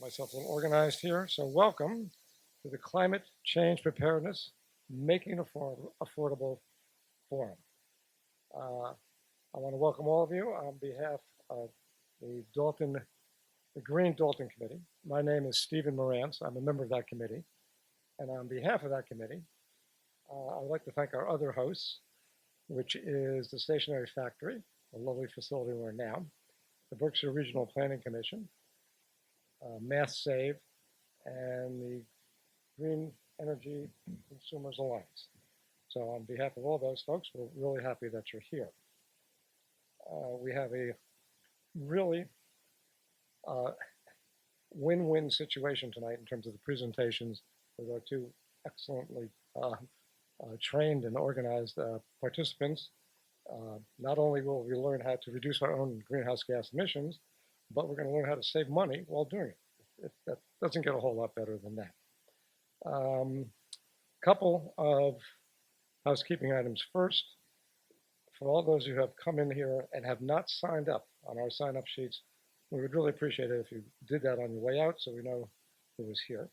myself a little organized here. So welcome to the Climate Change Preparedness Making Affordable Forum. I want to welcome all of you on behalf of the Green Dalton Committee. My name is Stephen Morantz. I'm a member of that committee. And on behalf of that committee, I would like to thank our other hosts, which is the Stationary Factory, a lovely facility we're in now, the Berkshire Regional Planning Commission, Mass Save, and the Green Energy Consumers Alliance. So on behalf of all those folks, we're really happy that you're here. We have a really win-win situation tonight in terms of the presentations with our two excellently trained and organized participants. Not only will we learn how to reduce our own greenhouse gas emissions, but we're going to learn how to save money while doing it. That doesn't get a whole lot better than that. Couple of housekeeping items. First, for all those who have come in here and have not signed up on our sign-up sheets, we would really appreciate it if you did that on your way out so we know who is here.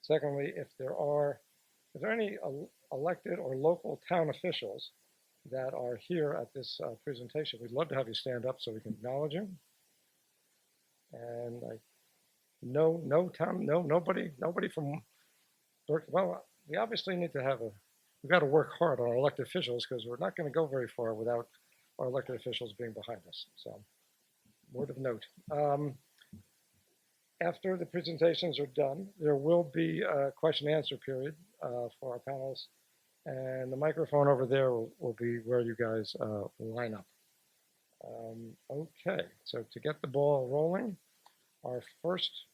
Secondly, if there are any elected or local town officials that are here at this presentation, we'd love to have you stand up so we can acknowledge you. And nobody from Berkeley. Well, we obviously need to we've got to work hard on our elected officials because we're not going to go very far without our elected officials being behind us. So, word of note. After the presentations are done, there will be a question and answer period for our panelists, and the microphone over there will be where you guys line up. Okay, so to get the ball rolling, our first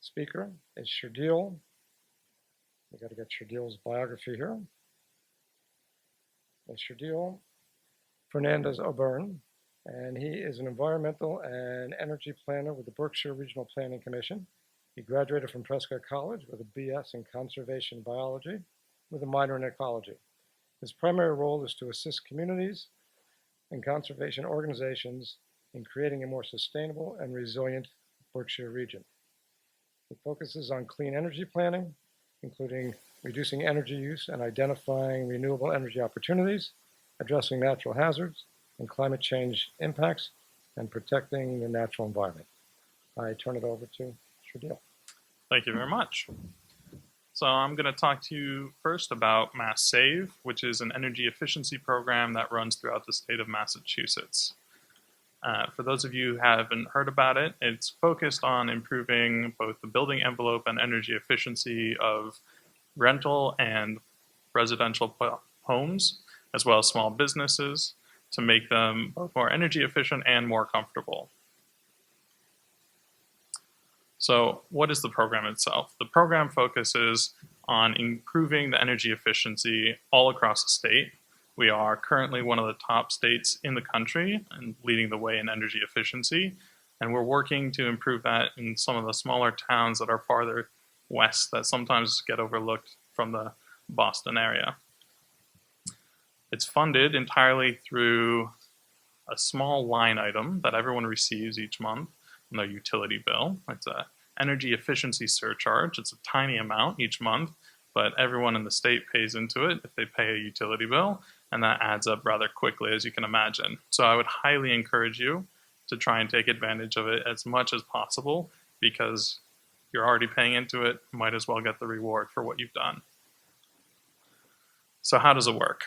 speaker is Shardil. We got to get Shardil's biography here. It's Shardil Fernandez O'Byrne, and he is an environmental and energy planner with the Berkshire Regional Planning Commission. He graduated from Prescott College with a BS in conservation biology with a minor in ecology. His primary role is to assist communities and conservation organizations in creating a more sustainable and resilient Berkshire region. It focuses on clean energy planning, including reducing energy use and identifying renewable energy opportunities, addressing natural hazards and climate change impacts, and protecting the natural environment. I turn it over to Shardil. Thank you very much. So I'm going to talk to you first about Mass Save, which is an energy efficiency program that runs throughout the state of Massachusetts. For those of you who haven't heard about it, it's focused on improving both the building envelope and energy efficiency of rental and residential homes, as well as small businesses, to make them both more energy efficient and more comfortable. So what is the program itself? The program focuses on improving the energy efficiency all across the state. We are currently one of the top states in the country and leading the way in energy efficiency. And we're working to improve that in some of the smaller towns that are farther west that sometimes get overlooked from the Boston area. It's funded entirely through a small line item that everyone receives each month on their utility bill. It's an energy efficiency surcharge. It's a tiny amount each month, but everyone in the state pays into it if they pay a utility bill, and that adds up rather quickly, as you can imagine. So I would highly encourage you to try and take advantage of it as much as possible, because you're already paying into it, might as well get the reward for what you've done. So how does it work?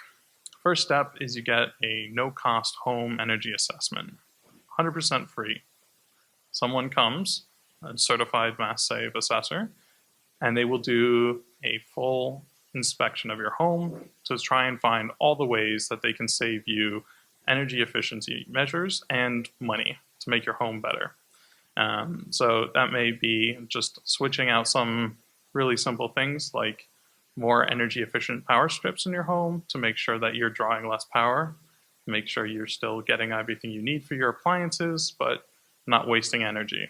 First step is you get a no-cost home energy assessment, 100% free. Someone comes, a certified Mass Save assessor, and they will do a full inspection of your home to try and find all the ways that they can save you energy efficiency measures and money to make your home better. So that may be just switching out some really simple things like more energy efficient power strips in your home to make sure that you're drawing less power, make sure you're still getting everything you need for your appliances, but not wasting energy.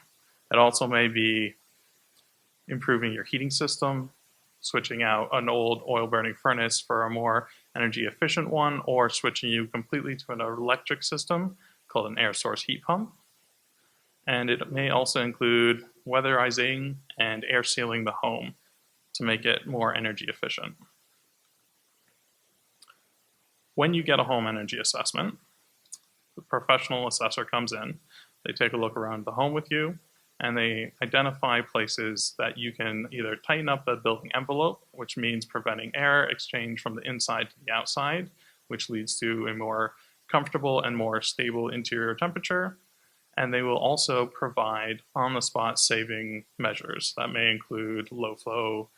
It also may be improving your heating system, switching out an old oil burning furnace for a more energy efficient one, or switching you completely to an electric system called an air source heat pump. And it may also include weatherizing and air sealing the home to make it more energy efficient. When you get a home energy assessment, the professional assessor comes in, they take a look around the home with you, and they identify places that you can either tighten up the building envelope, which means preventing air exchange from the inside to the outside, which leads to a more comfortable and more stable interior temperature. And they will also provide on-the-spot saving measures that may include low-flow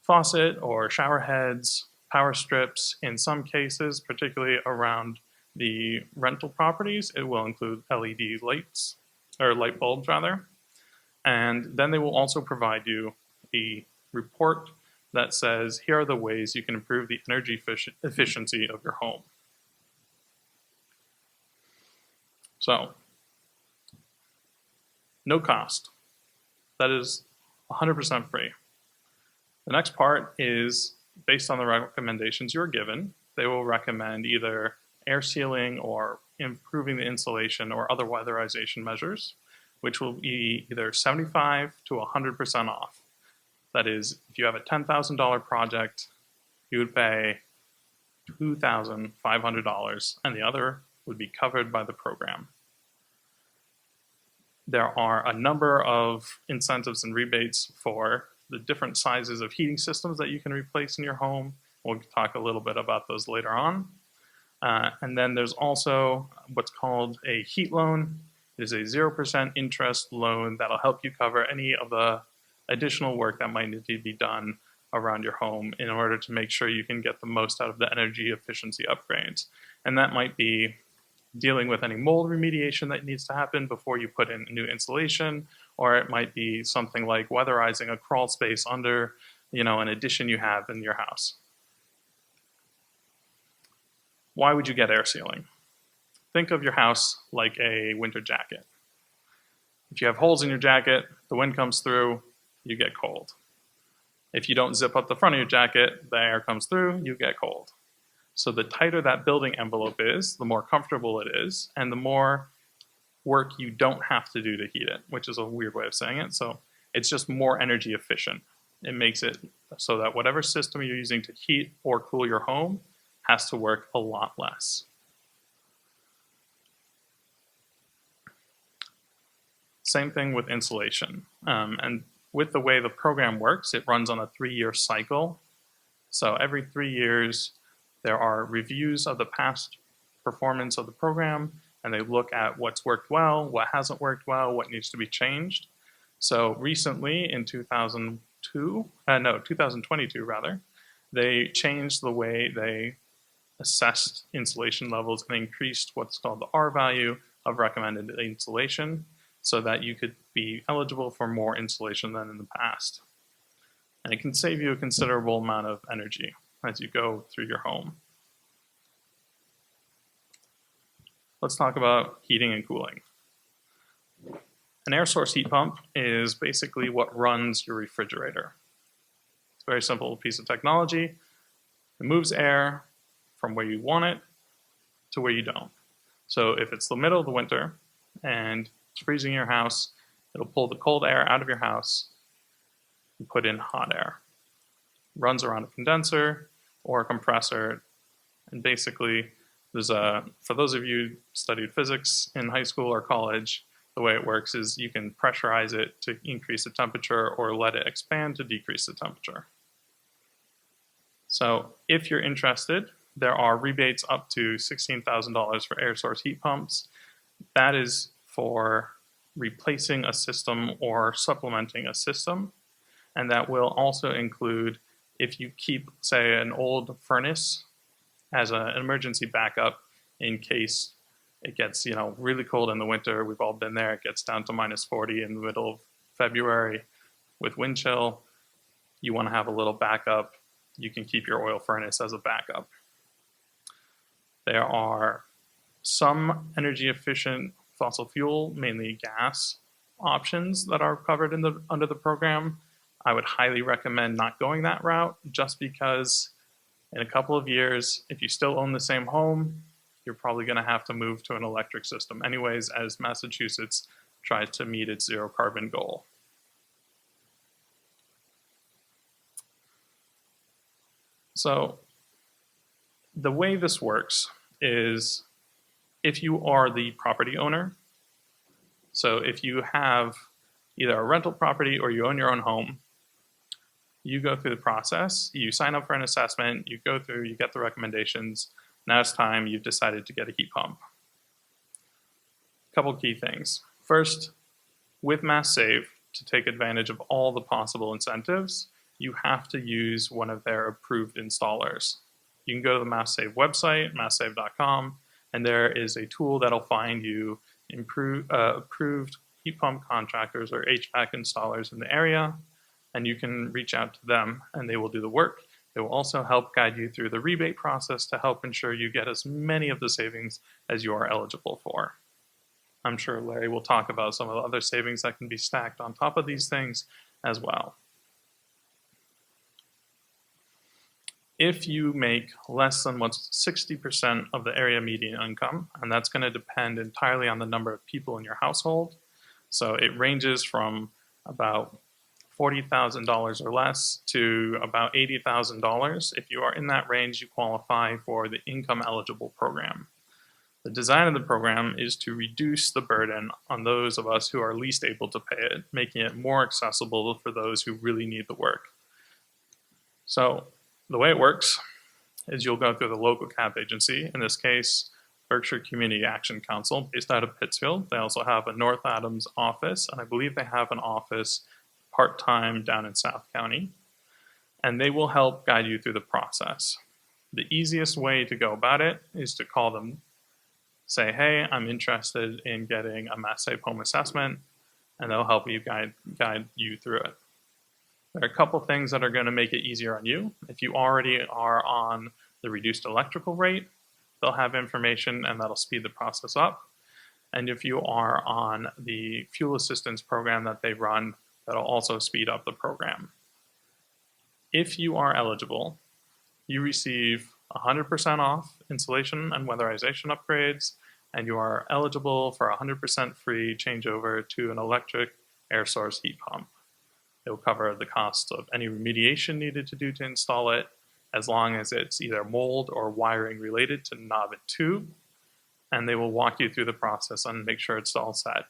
faucet or shower heads, power strips. In some cases, particularly around the rental properties, it will include LED lights, or light bulbs rather. And then they will also provide you a report that says, here are the ways you can improve the energy efficiency of your home. So, no cost. That is 100% free. The next part is based on the recommendations you're given. They will recommend either air sealing or improving the insulation or other weatherization measures, which will be either 75 to 100% off. That is, if you have a $10,000 project, you would pay $2,500, and the other would be covered by the program. There are a number of incentives and rebates for the different sizes of heating systems that you can replace in your home. We'll talk a little bit about those later on. And then there's also what's called a heat loan. It is a 0% interest loan that'll help you cover any of the additional work that might need to be done around your home in order to make sure you can get the most out of the energy efficiency upgrades. And that might be dealing with any mold remediation that needs to happen before you put in new insulation, or it might be something like weatherizing a crawl space under, an addition you have in your house. Why would you get air sealing? Think of your house like a winter jacket. If you have holes in your jacket, the wind comes through, you get cold. If you don't zip up the front of your jacket, the air comes through, you get cold. So the tighter that building envelope is, the more comfortable it is, and the more work you don't have to do to heat it, which is a weird way of saying it. So it's just more energy efficient. It makes it so that whatever system you're using to heat or cool your home has to work a lot less. Same thing with insulation. And with the way the program works, it runs on a 3-year cycle. So every 3 years, there are reviews of the past performance of the program, and they look at what's worked well, what hasn't worked well, what needs to be changed. So recently, in 2022 rather, they changed the way they assessed insulation levels and increased what's called the R value of recommended insulation so that you could be eligible for more insulation than in the past. And it can save you a considerable amount of energy as you go through your home. Let's talk about heating and cooling. An air source heat pump is basically what runs your refrigerator. It's a very simple piece of technology. It moves air from where you want it to where you don't. So if it's the middle of the winter and it's freezing in your house, it'll pull the cold air out of your house and put in hot air. It runs around a condenser or a compressor, and basically for those of you who studied physics in high school or college, the way it works is you can pressurize it to increase the temperature or let it expand to decrease the temperature. So if you're interested, there are rebates up to $16,000 for air source heat pumps. That is for replacing a system or supplementing a system. And that will also include if you keep, say, an old furnace as an emergency backup in case it gets, really cold in the winter. We've all been there. It gets down to -40 in the middle of February with wind chill. You want to have a little backup. You can keep your oil furnace as a backup. There are some energy efficient fossil fuel, mainly gas, options that are covered under the program. I would highly recommend not going that route just because in a couple of years, if you still own the same home, you're probably going to have to move to an electric system anyways, as Massachusetts tries to meet its zero carbon goal. So the way this works is if you are the property owner, so if you have either a rental property or you own your own home, you go through the process, you sign up for an assessment, you go through, you get the recommendations. Now it's time, you've decided to get a heat pump. A couple key things. First, with Mass Save, to take advantage of all the possible incentives, you have to use one of their approved installers. You can go to the Mass Save website, masssave.com, and there is a tool that'll find you approved heat pump contractors or HVAC installers in the area, and you can reach out to them and they will do the work. They will also help guide you through the rebate process to help ensure you get as many of the savings as you are eligible for. I'm sure Larry will talk about some of the other savings that can be stacked on top of these things as well. If you make less than what's 60% of the area median income, and that's going to depend entirely on the number of people in your household. So it ranges from about $40,000 or less to about $80,000. If you are in that range, you qualify for the income eligible program. The design of the program is to reduce the burden on those of us who are least able to pay it, making it more accessible for those who really need the work. So the way it works is you'll go through the local CAP agency, in this case, Berkshire Community Action Council, based out of Pittsfield. They also have a North Adams office, and I believe they have an office part-time down in South County, and they will help guide you through the process. The easiest way to go about it is to call them, say, hey, I'm interested in getting a Mass Save home assessment, and they'll help you guide you through it. There are a couple things that are going to make it easier on you. If you already are on the reduced electrical rate, they'll have information and that'll speed the process up. And if you are on the fuel assistance program that they run, that'll also speed up the program. If you are eligible, you receive 100% off insulation and weatherization upgrades, and you are eligible for 100% free changeover to an electric air source heat pump. It will cover the cost of any remediation needed to do to install it, as long as it's either mold or wiring related to knob and tube, and they will walk you through the process and make sure it's all set.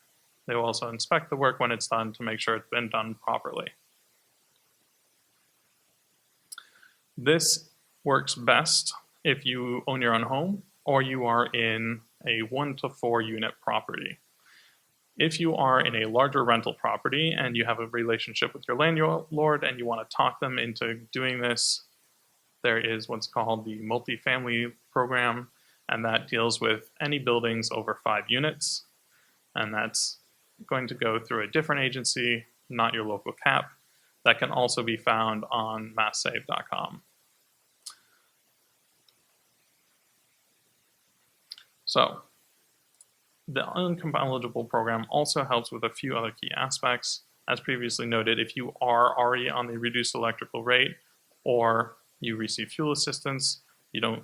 They will also inspect the work when it's done to make sure it's been done properly. This works best if you own your own home or you are in a 1 to 4 unit property. If you are in a larger rental property and you have a relationship with your landlord and you want to talk them into doing this, there is what's called the multifamily program, and that deals with any buildings over 5 units, and that's going to go through a different agency, not your local CAP. That can also be found on masssave.com. So, the income eligible program also helps with a few other key aspects. As previously noted, if you are already on the reduced electrical rate or you receive fuel assistance, you don't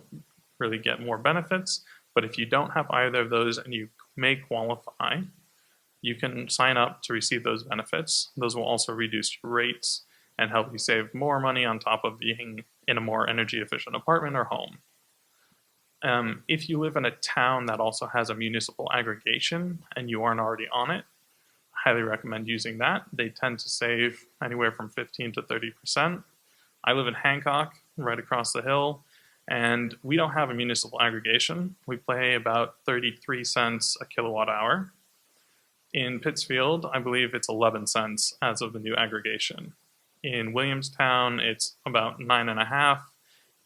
really get more benefits. But if you don't have either of those and you may qualify, you can sign up to receive those benefits. Those will also reduce your rates and help you save more money on top of being in a more energy efficient apartment or home. If you live in a town that also has a municipal aggregation and you aren't already on it, I highly recommend using that. They tend to save anywhere from 15 to 30%. I live in Hancock, right across the hill, and we don't have a municipal aggregation. We pay about 33 cents a kilowatt hour. In Pittsfield, I believe it's 11 cents as of the new aggregation. In Williamstown, it's about 9.5.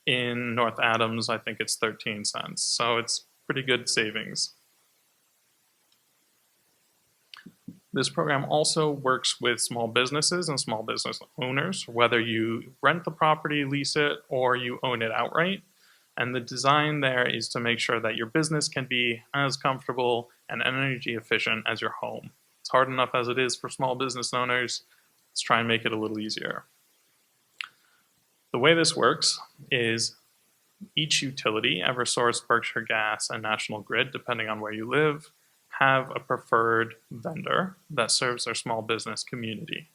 In North Adams, I think it's 13 cents. So it's pretty good savings. This program also works with small businesses and small business owners, whether you rent the property, lease it, or you own it outright. And the design there is to make sure that your business can be as comfortable and energy efficient as your home. It's hard enough as it is for small business owners. Let's try and make it a little easier. The way this works is each utility, Eversource, Berkshire Gas, and National Grid, depending on where you live, have a preferred vendor that serves their small business community.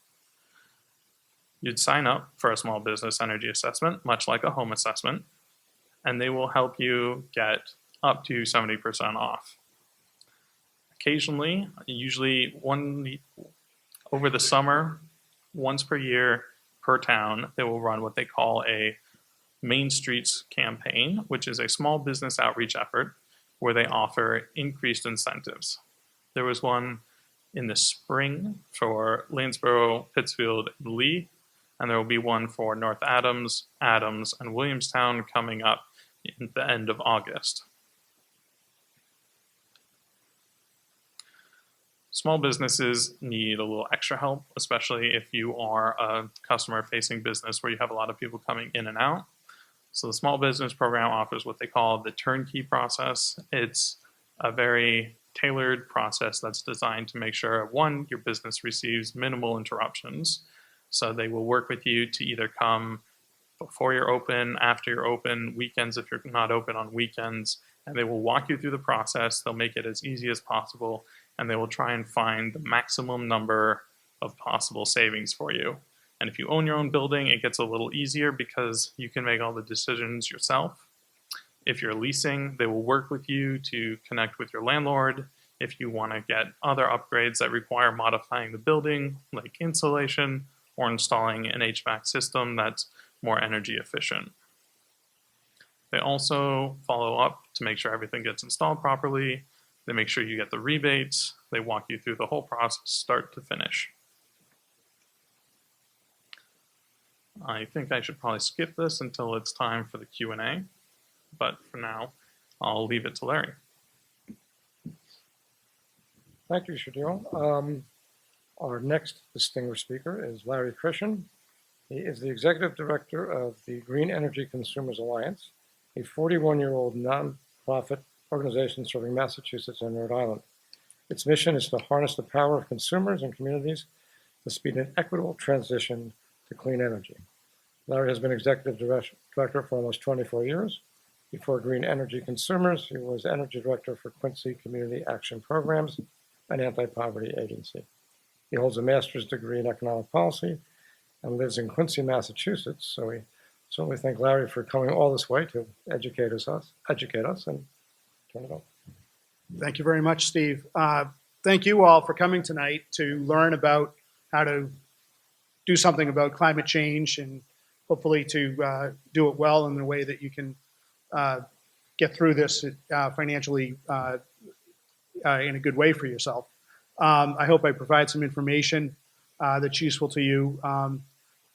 You'd sign up for a small business energy assessment, much like a home assessment, and they will help you get up to 70% off. Occasionally, usually over the summer, once per year per town, they will run what they call a Main Streets campaign, which is a small business outreach effort where they offer increased incentives. There was one in the spring for Lanesboro, Pittsfield, and Lee, and there will be one for North Adams, and Williamstown coming up in the end of August. Small businesses need a little extra help, especially if you are a customer-facing business where you have a lot of people coming in and out. So the small business program offers what they call the turnkey process. It's a very tailored process that's designed to make sure, one, your business receives minimal interruptions. So they will work with you to either come before you're open, after you're open, weekends if you're not open on weekends, and they will walk you through the process. They'll make it as easy as possible, and they will try and find the maximum number of possible savings for you. And if you own your own building, it gets a little easier because you can make all the decisions yourself. If you're leasing, they will work with you to connect with your landlord. If you want to get other upgrades that require modifying the building, like insulation, or installing an HVAC system that's more energy efficient. They also follow up to make sure everything gets installed properly. They make sure you get the rebates. They walk you through the whole process, start to finish. I think I should probably skip this until it's time for the Q&A, but for now, I'll leave it to Larry. Thank you, Shadil. Our next distinguished speaker is Larry Christian. He is the Executive Director of the Green Energy Consumers Alliance, a 41-year-old nonprofit organization serving Massachusetts and Rhode Island. Its mission is to harness the power of consumers and communities to speed an equitable transition to clean energy. Larry has been Executive Director for almost 24 years. Before Green Energy Consumers, he was Energy Director for Quincy Community Action Programs, an anti-poverty agency. He holds a master's degree in economic policy and lives in Quincy, Massachusetts. So we certainly thank Larry for coming all this way to educate us and turn it over. Thank you very much, Steve. Thank you all for coming tonight to learn about how to do something about climate change and hopefully to do it well in a way that you can get through this financially in a good way for yourself. I hope I provide some information that's useful to you.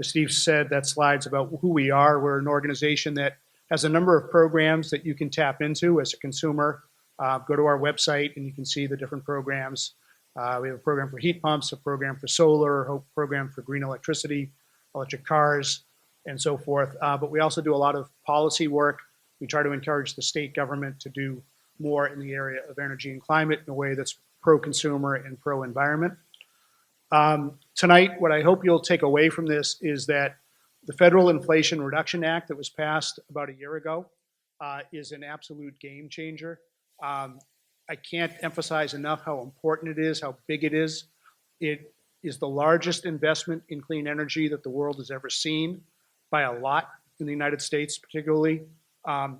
As Steve said, that slide's about who we are. We're an organization that has a number of programs that you can tap into as a consumer. Go to our website and you can see the different programs. We have a program for heat pumps, a program for solar, a program for green electricity, electric cars, and so forth. But we also do a lot of policy work. We try to encourage the state government to do more in the area of energy and climate in a way that's pro-consumer and pro-environment. Tonight, what I hope you'll take away from this is that the Federal Inflation Reduction Act that was passed about a year ago is an absolute game changer. I can't emphasize enough how important it is, how big it is. It is the largest investment in clean energy that the world has ever seen by a lot in the United States, particularly.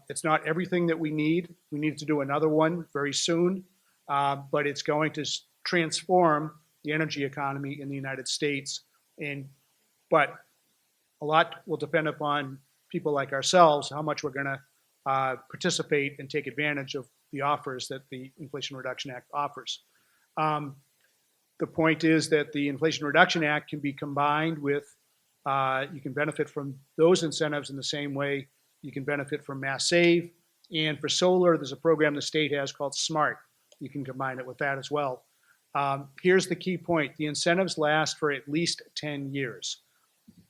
It's not everything that we need. We need to do another one very soon, but it's going to transform the energy economy in the United States. But a lot will depend upon people like ourselves, how much we're going to participate and take advantage of the offers that the Inflation Reduction Act offers. The point is that the Inflation Reduction Act can be combined with, you can benefit from those incentives in the same way you can benefit from Mass Save. And for solar, there's a program the state has called SMART. You can combine it with that as well. Here's the key point. The incentives last for at least 10 years.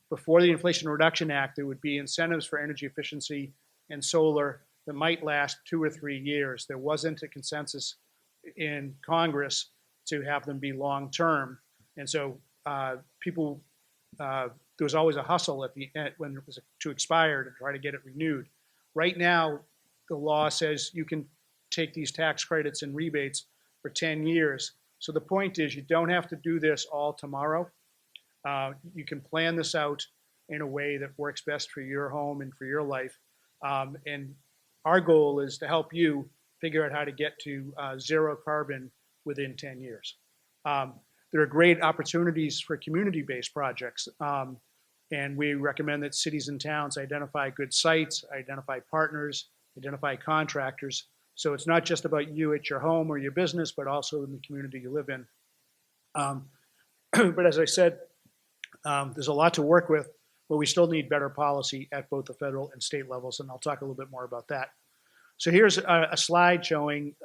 Before the Inflation Reduction Act, there would be incentives for energy efficiency and solar that might last 2 or 3 years. There wasn't a consensus in Congress to have them be long-term. And so there was always a hustle at the end when it was to expire to try to get it renewed. Right now, the law says you can take these tax credits and rebates for 10 years. So the point is, you don't have to do this all tomorrow. You can plan this out in a way that works best for your home and for your life. And our goal is to help you figure out how to get to zero carbon within 10 years. There are great opportunities for community-based projects. And we recommend that cities and towns identify good sites, identify partners, identify contractors. So it's not just about you at your home or your business, but also in the community you live in. But as I said, there's a lot to work with, but we still need better policy at both the federal and state levels, and I'll talk a little bit more about that. So here's a slide showing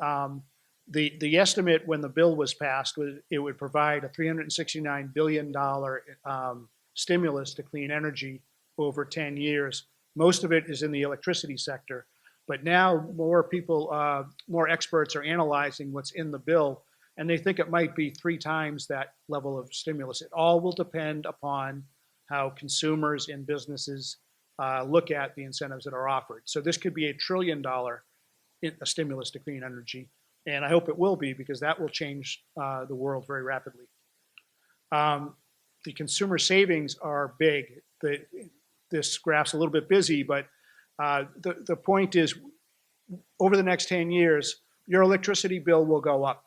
the estimate when the bill was passed was it would provide a $369 billion stimulus to clean energy over 10 years. Most of it is in the electricity sector, but now more people, more experts are analyzing what's in the bill, and they think it might be 3 times that level of stimulus. It all will depend upon how consumers and businesses look at the incentives that are offered. So this could be $1 trillion stimulus to clean energy, and I hope it will be, because that will change the world very rapidly. The consumer savings are big. This graph's a little bit busy, but the point is, over the next 10 years, your electricity bill will go up,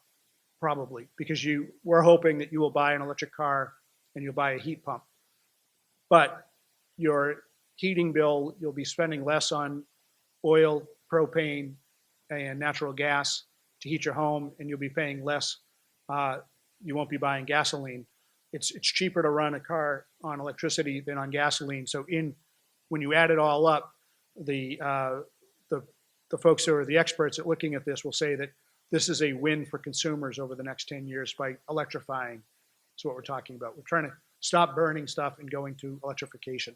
probably, because we're hoping that you will buy an electric car and you'll buy a heat pump. But your heating bill, you'll be spending less on oil, propane, and natural gas to heat your home, and you'll be paying less. You won't be buying gasoline. It's cheaper to run a car on electricity than on gasoline. So when you add it all up, the folks who are the experts at looking at this will say that this is a win for consumers over the next 10 years by electrifying. That's what we're talking about. We're trying to stop burning stuff and going to electrification.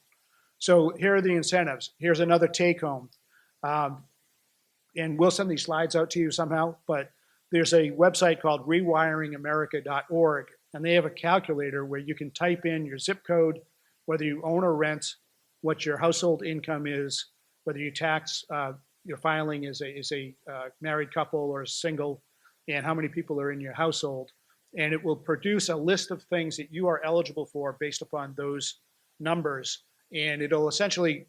So here are the incentives. Here's another take home. And we'll send these slides out to you somehow, but there's a website called rewiringamerica.org, and they have a calculator where you can type in your zip code, whether you own or rent, what your household income is, whether you tax, your filing is a married couple or a single, and how many people are in your household. And it will produce a list of things that you are eligible for based upon those numbers. And it'll essentially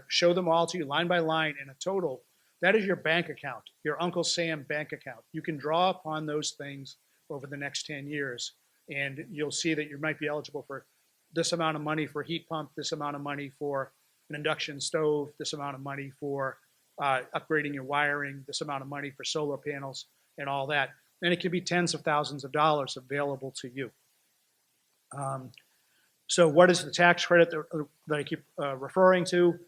show them all to you line by line in a total. That is your bank account, your Uncle Sam bank account. You can draw upon those things over the next 10 years. And you'll see that you might be eligible for this amount of money for a heat pump, this amount of money for an induction stove, this amount of money for upgrading your wiring, this amount of money for solar panels and all that. And it can be tens of thousands of dollars available to you. So what is the tax credit that I keep referring to?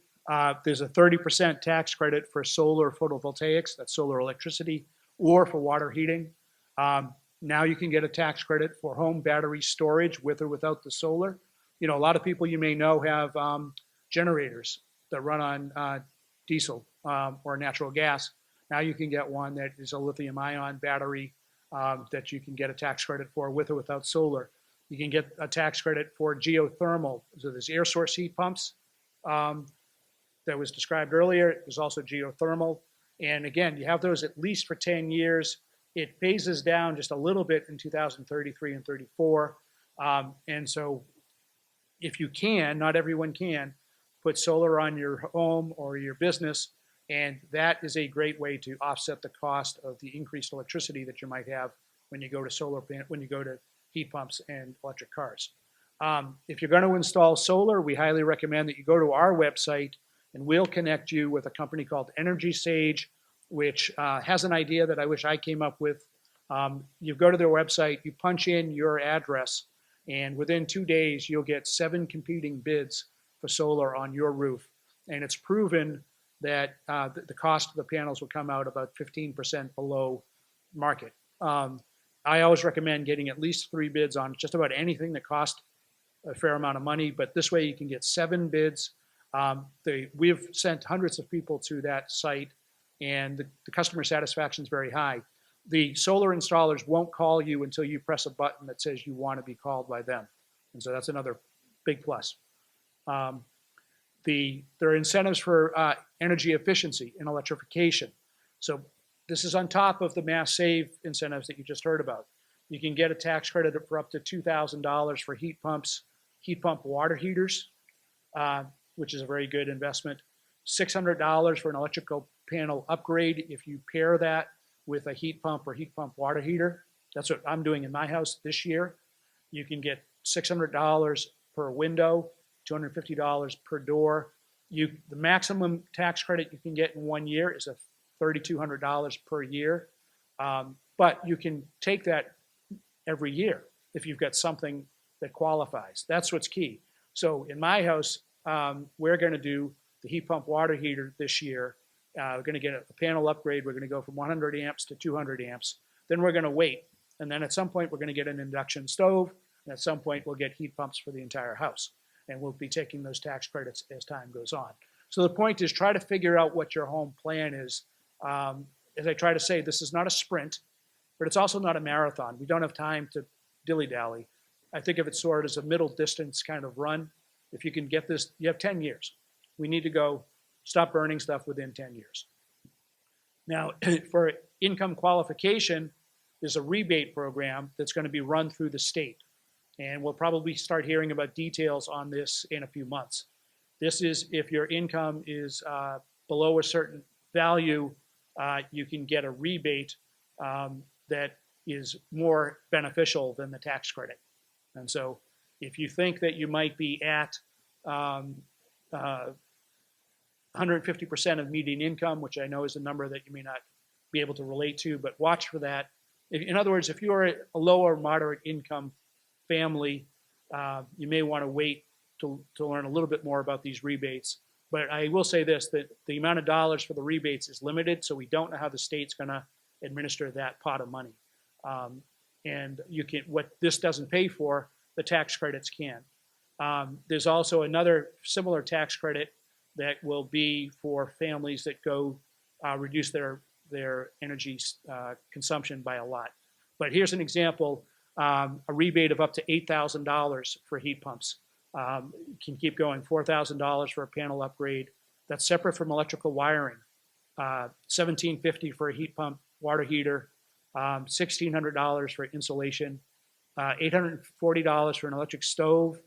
There's a 30% tax credit for solar photovoltaics, that's solar electricity, or for water heating. Now you can get a tax credit for home battery storage with or without the solar. You know, a lot of people you may know have generators that run on diesel or natural gas. Now you can get one that is a lithium-ion battery that you can get a tax credit for with or without solar. You can get a tax credit for geothermal. So there's air source heat pumps that was described earlier. There's also geothermal. And again, you have those at least for 10 years. It phases down just a little bit in 2033 and 34. And so if you can, not everyone can, put solar on your home or your business, and that is a great way to offset the cost of the increased electricity that you might have when you go to heat pumps and electric cars. If you're going to install solar, we highly recommend that you go to our website, and we'll connect you with a company called Energy Sage, which has an idea that I wish I came up with. You go to their website, you punch in your address, and within 2 days, you'll get 7 competing bids for solar on your roof. And it's proven that the cost of the panels will come out about 15% below market. I always recommend getting at least 3 bids on just about anything that costs a fair amount of money, but this way you can get 7 bids. We've sent hundreds of people to that site, and the customer satisfaction is very high. The solar installers won't call you until you press a button that says you want to be called by them. And so that's another big plus. There are incentives for energy efficiency and electrification. So This is on top of the mass save incentives that you just heard about. You can get a tax credit for up to $2,000 for heat pumps, heat pump water heaters, which is a very good investment. $600 for an electrical panel upgrade if you pair that with a heat pump or heat pump water heater. That's what I'm doing in my house this year. You can get $600 per window, $250 per door. The maximum tax credit you can get in 1 year is $3,200 per year. But you can take that every year if you've got something that qualifies. That's what's key. So in my house, we're going to do the heat pump water heater this year. We're going to get a panel upgrade. We're going to go from 100 amps to 200 amps. Then we're going to wait. And then at some point, we're going to get an induction stove. And at some point, we'll get heat pumps for the entire house. And we'll be taking those tax credits as time goes on. So the point is, try to figure out what your home plan is. As I try to say, this is not a sprint, but it's also not a marathon. We don't have time to dilly-dally. I think of it sort of as a middle distance kind of run. If you can get this, you have 10 years. We need to go stop burning stuff within 10 years. Now, for income qualification, there's a rebate program that's going to be run through the state. And we'll probably start hearing about details on this in a few months. This is if your income is below a certain value, you can get a rebate that is more beneficial than the tax credit. And so if you think that you might be at 150% of median income, which I know is a number that you may not be able to relate to, but watch for that. In other words, if you are a low or moderate income family, you may want to wait to learn a little bit more about these rebates. But I will say this, that the amount of dollars for the rebates is limited, so we don't know how the state's going to administer that pot of money. And you can, what this doesn't pay for, the tax credits can. There's also another similar tax credit that will be for families that go reduce their energy consumption by a lot. But here's an example, a rebate of up to $8,000 for heat pumps. You can keep going, $4,000 for a panel upgrade. That's separate from electrical wiring. $1,750 for a heat pump water heater, $1,600 for insulation, $840 for an electric stove,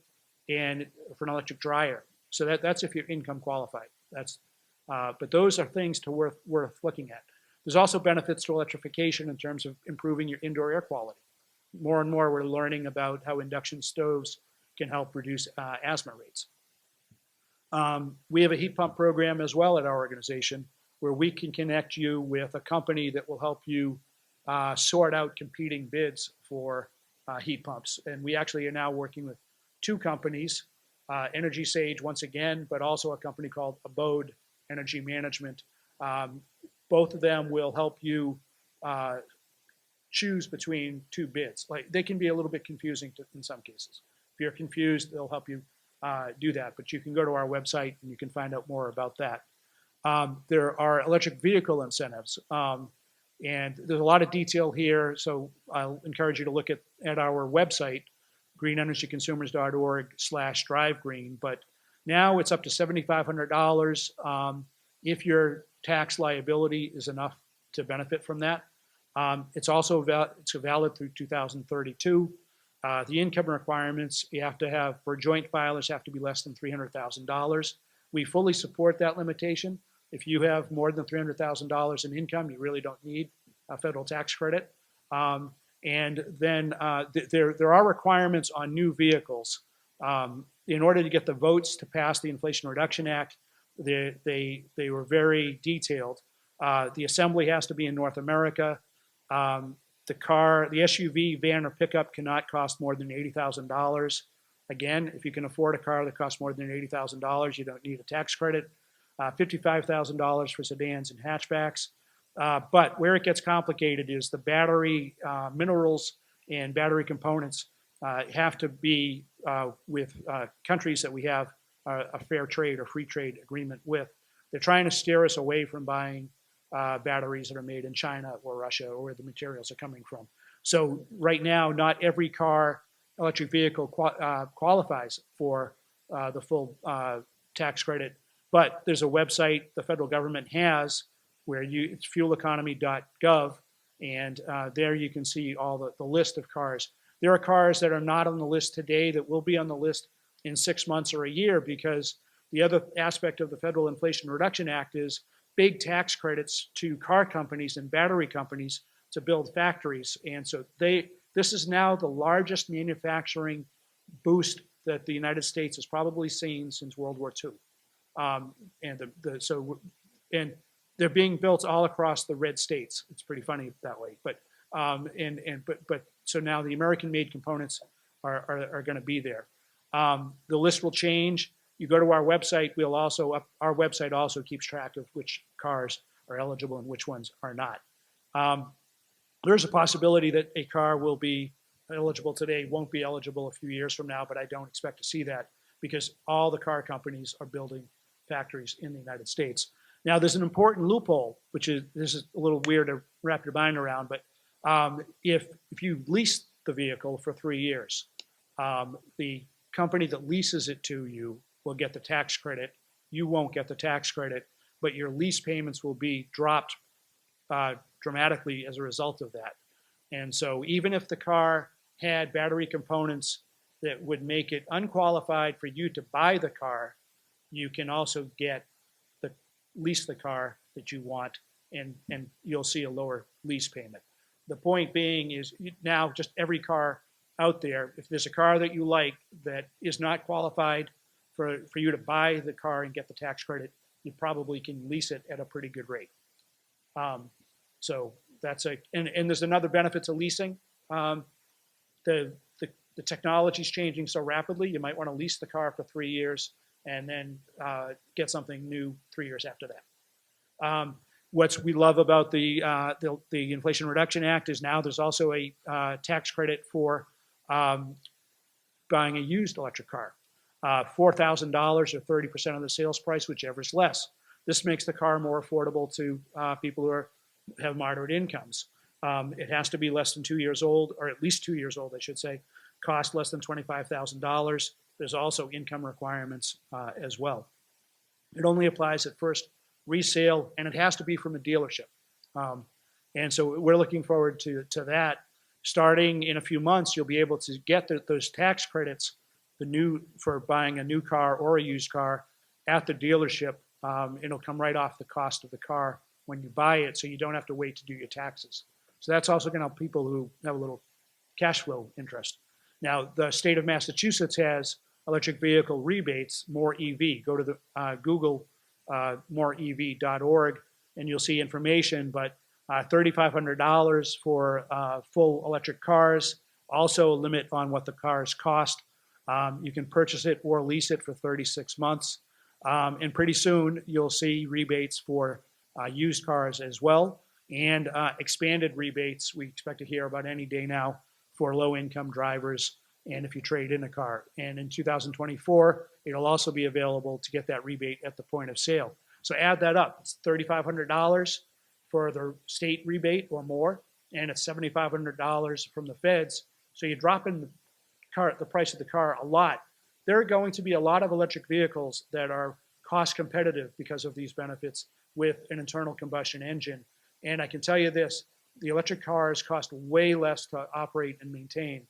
and for an electric dryer. So that's if you're income qualified. But those are things worth looking at. There's also benefits to electrification in terms of improving your indoor air quality. More and more we're learning about how induction stoves can help reduce asthma rates. We have a heat pump program as well at our organization where we can connect you with a company that will help you sort out competing bids for heat pumps. And we actually are now working with two companies, Energy Sage once again, but also a company called Abode Energy Management. Both of them will help you choose between two bids. Like, they can be a little bit confusing in some cases. If you're confused, they'll help you do that. But you can go to our website and you can find out more about that. There are electric vehicle incentives. And there's a lot of detail here, so I'll encourage you to look at our website, greenenergyconsumers.org/drivegreen. But now it's up to $7,500 if your tax liability is enough to benefit from that. It's also valid through 2032. The income requirements you have to have for joint filers have to be less than $300,000. We fully support that limitation. If you have more than $300,000 in income, you really don't need a federal tax credit. And then there are requirements on new vehicles. In order to get the votes to pass the Inflation Reduction Act, they were very detailed. The assembly has to be in North America. The SUV, van, or pickup cannot cost more than $80,000. Again, if you can afford a car that costs more than $80,000, you don't need a tax credit. $55,000 for sedans and hatchbacks. But where it gets complicated is the battery minerals and battery components have to be with countries that we have a fair trade or free trade agreement with. They're trying to steer us away from buying batteries that are made in China or Russia or where the materials are coming from. So right now, not every electric vehicle qualifies for the full tax credit. But there's a website the federal government has where it's fueleconomy.gov, and there you can see all the list of cars. There are cars that are not on the list today that will be on the list in 6 months or a year, because the other aspect of the Federal Inflation Reduction Act is big tax credits to car companies and battery companies to build factories. And so this is now the largest manufacturing boost that the United States has probably seen since World War II. And they're being built all across the red states. It's pretty funny that way. But so now the American-made components are going to be there. The list will change. You go to our website. Our website also keeps track of which cars are eligible and which ones are not. There's a possibility that a car will be eligible today, won't be eligible a few years from now, but I don't expect to see that because all the car companies are building factories in the United States. Now, there's an important loophole, this is a little weird to wrap your mind around, but if you lease the vehicle for 3 years, the company that leases it to you will get the tax credit. You won't get the tax credit, but your lease payments will be dropped dramatically as a result of that. And so even if the car had battery components that would make it unqualified for you to buy the car, you can also lease the car that you want, and you'll see a lower lease payment. The point being is now just every car out there, if there's a car that you like that is not qualified for you to buy the car and get the tax credit, you probably can lease it at a pretty good rate. So that's and there's another benefit to leasing. The technology is changing so rapidly, you might want to lease the car for 3 years and then get something new 3 years after that. What we love about the Inflation Reduction Act is now there's also a tax credit for buying a used electric car. $4,000 or 30% of the sales price, whichever is less. This makes the car more affordable to people who have moderate incomes. It has to be less than 2 years old, or at least 2 years old, I should say. Cost less than $25,000. There's also income requirements as well. It only applies at first resale, and it has to be from a dealership. And so we're looking forward to that. Starting in a few months, you'll be able to get those tax credits, for buying a new car or a used car at the dealership. It'll come right off the cost of the car when you buy it, so you don't have to wait to do your taxes. So that's also going to help people who have a little cash flow interest. Now, the state of Massachusetts has electric vehicle rebates, More EV. Go to the Google moreev.org and you'll see information, but $3,500 for full electric cars, also a limit on what the cars cost. You can purchase it or lease it for 36 months. And pretty soon you'll see rebates for used cars as well, and expanded rebates we expect to hear about any day now for low-income drivers and if you trade in a car. And in 2024, it'll also be available to get that rebate at the point of sale. So add that up. It's $3,500 for the state rebate or more, and it's $7,500 from the feds. So you drop in the price of the car a lot. There are going to be a lot of electric vehicles that are cost competitive because of these benefits with an internal combustion engine. And I can tell you this, the electric cars cost way less to operate and maintain.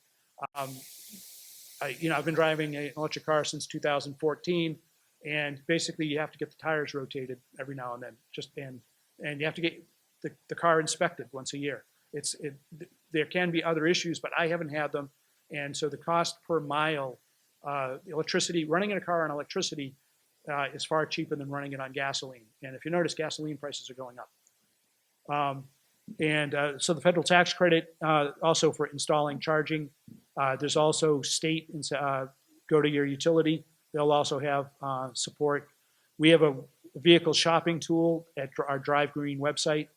I've been driving an electric car since 2014, and basically you have to get the tires rotated every now and then, and you have to get the car inspected once a year. There can be other issues, but I haven't had them. And so the cost per mile, running in a car on electricity is far cheaper than running it on gasoline. And if you notice, gasoline prices are going up. So the federal tax credit also for installing charging. There's also state, go to your utility. They'll also have support. We have a vehicle shopping tool at our Drive Green website.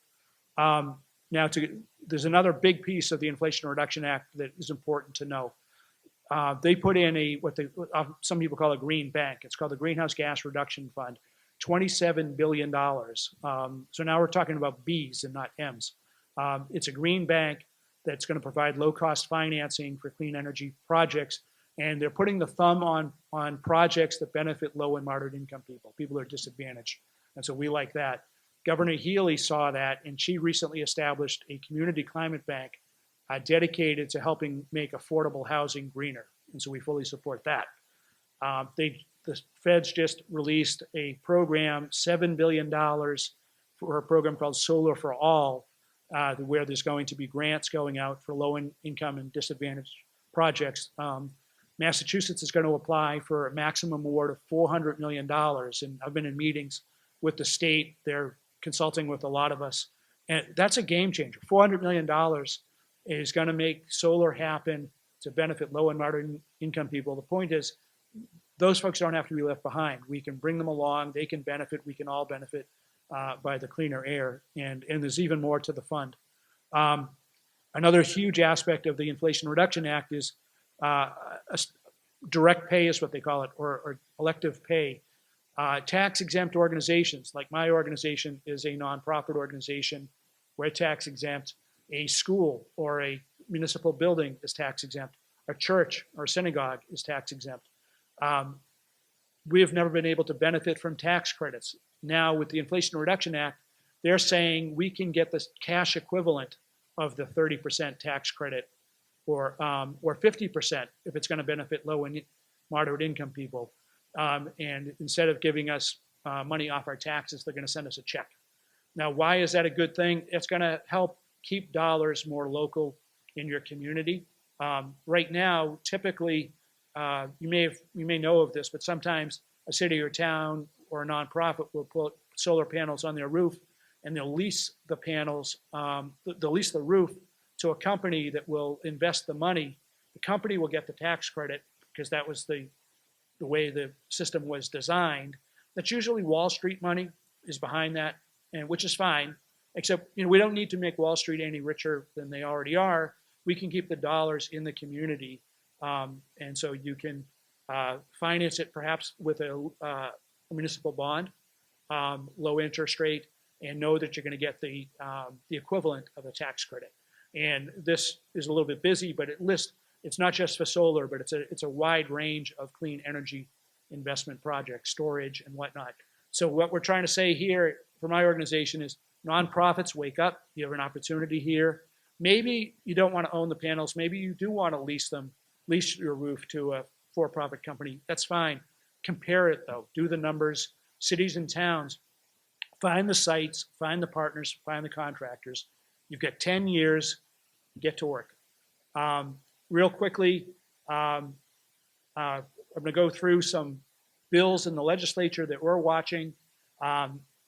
There's another big piece of the Inflation Reduction Act that is important to know. They put in some people call a green bank. It's called the Greenhouse Gas Reduction Fund, $27 billion. So now we're talking about B's and not M's. It's a green bank that's going to provide low-cost financing for clean energy projects, and they're putting the thumb on projects that benefit low and moderate income people who are disadvantaged. And so we like that. Governor Healy saw that, and she recently established a community climate bank dedicated to helping make affordable housing greener. And so we fully support that. The feds just released a program, $7 billion for a program called Solar for All, where there's going to be grants going out for low income and disadvantaged projects. Massachusetts is going to apply for a maximum award of $400 million. And I've been in meetings with the state. They're consulting with a lot of us. And that's a game changer. $400 million is going to make solar happen to benefit low and moderate income people. The point is, those folks don't have to be left behind. We can bring them along. They can benefit. We can all benefit by the cleaner air. And there's even more to the fund. Another huge aspect of the Inflation Reduction Act is direct pay is what they call it, or elective pay. Tax exempt organizations, like my organization is a nonprofit organization. We're tax exempt. A school or a municipal building is tax exempt. A church or synagogue is tax exempt. We have never been able to benefit from tax credits. Now with the Inflation Reduction Act, they're saying we can get the cash equivalent of the 30% tax credit or 50% if it's going to benefit low and moderate income people. And instead of giving us money off our taxes, they're going to send us a check. Now, why is that a good thing? It's going to help keep dollars more local in your community. Right now, typically, you may know of this, but sometimes a city or town or a nonprofit will put solar panels on their roof, and they'll lease the panels, they'll lease the roof to a company that will invest the money. The company will get the tax credit because that was the way the system was designed. That's usually Wall Street money is behind that, and which is fine. Except, we don't need to make Wall Street any richer than they already are. We can keep the dollars in the community, and so you can finance it perhaps with a municipal bond, low interest rate, and know that you're going to get the equivalent of a tax credit. And this is a little bit busy, but it's not just for solar, but it's a wide range of clean energy investment projects, storage and whatnot. So what we're trying to say here for my organization is nonprofits, wake up. You have an opportunity here. Maybe you don't want to own the panels. Maybe you do want to lease your roof to a for-profit company. That's fine. Compare it though. Do the numbers. Cities and towns, find the sites, find the partners, find the contractors. You've got 10 years, get to work. Real quickly, I'm going to go through some bills in the legislature that we're watching.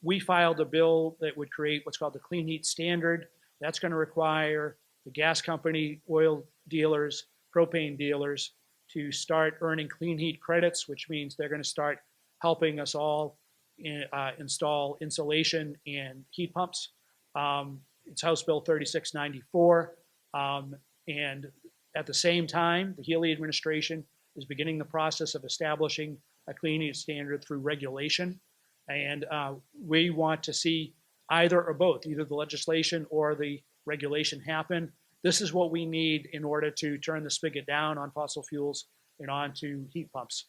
We filed a bill that would create what's called the Clean Heat Standard. That's going to require the gas company, oil dealers, propane dealers to start earning clean heat credits, which means they're going to start helping us all install insulation and heat pumps. It's House Bill 3694. And at the same time, the Healy administration is beginning the process of establishing a clean heat standard through regulation. And we want to see either or both, either the legislation or the regulation happen. This is what we need in order to turn the spigot down on fossil fuels and onto heat pumps.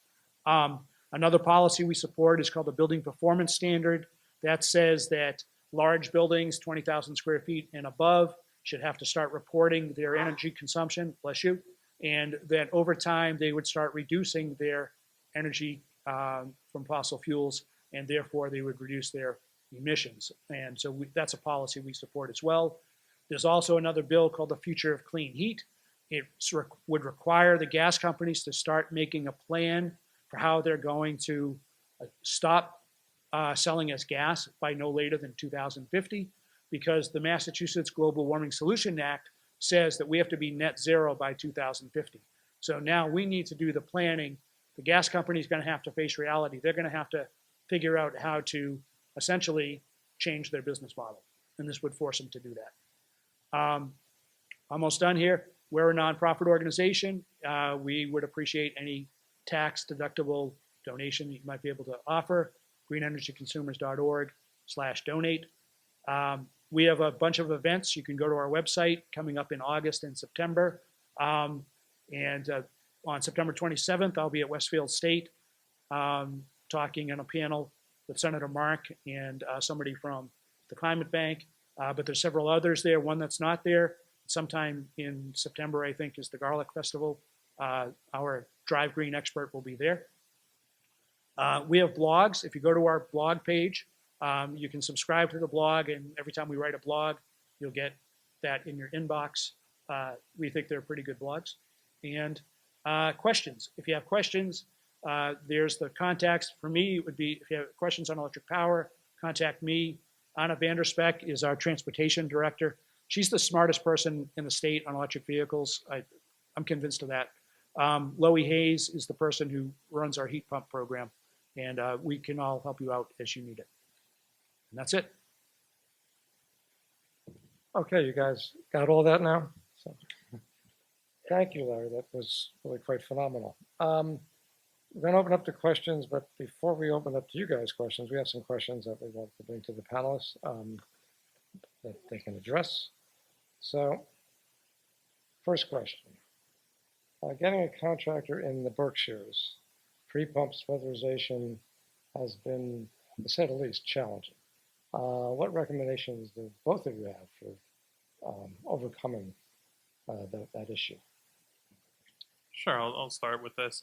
Another policy we support is called the Building Performance Standard. That says that large buildings, 20,000 square feet and above, should have to start reporting their energy consumption, bless you, and that over time they would start reducing their energy from fossil fuels, and therefore they would reduce their emissions. And so that's a policy we support as well. There's also another bill called the Future of Clean Heat. It would require the gas companies to start making a plan for how they're going to stop selling us gas by no later than 2050, because the Massachusetts Global Warming Solution Act says that we have to be net zero by 2050. So now we need to do the planning. The gas company is going to have to face reality. They're going to have to figure out how to essentially change their business model, and this would force them to do that. Almost done here. We're a nonprofit organization. We would appreciate any tax-deductible donation you might be able to offer. greenenergyconsumers.org/donate. We have a bunch of events. You can go to our website coming up in August and September. On September 27th, I'll be at Westfield State talking on a panel with Senator Mark and somebody from the Climate Bank, but there's several others there. One that's not there, sometime in September, I think, is the Garlic Festival. Our Drive Green expert will be there. We have blogs. If you go to our blog page, you can subscribe to the blog, and every time we write a blog, you'll get that in your inbox. We think they're pretty good blogs. And questions. If you have questions, there's the contacts. For me, it would be, if you have questions on electric power, contact me. Anna Vanderspeck is our transportation director. She's the smartest person in the state on electric vehicles. I'm convinced of that. Loie Hayes is the person who runs our heat pump program, and we can all help you out as you need it. And that's it. Okay, you guys got all that now? So, thank you, Larry. That was really quite phenomenal. We're going to open up to questions, but before we open up to you guys' questions, we have some questions that we want to bring to the panelists that they can address. So, first question. Getting a contractor in the Berkshires, pre-pumps weatherization has been, to say the least, challenging. What recommendations do both of you have for overcoming that issue? Sure, I'll start with this.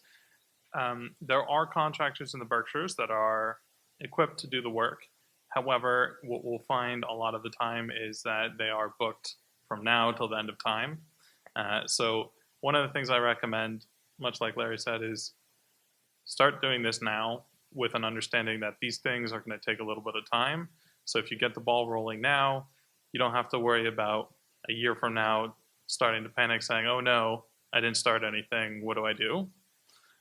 There are contractors in the Berkshires that are equipped to do the work. However, what we'll find a lot of the time is that they are booked from now till the end of time. So one of the things I recommend, much like Larry said, is start doing this now with an understanding that these things are going to take a little bit of time. So if you get the ball rolling now, you don't have to worry about a year from now starting to panic saying, oh no, I didn't start anything, what do I do?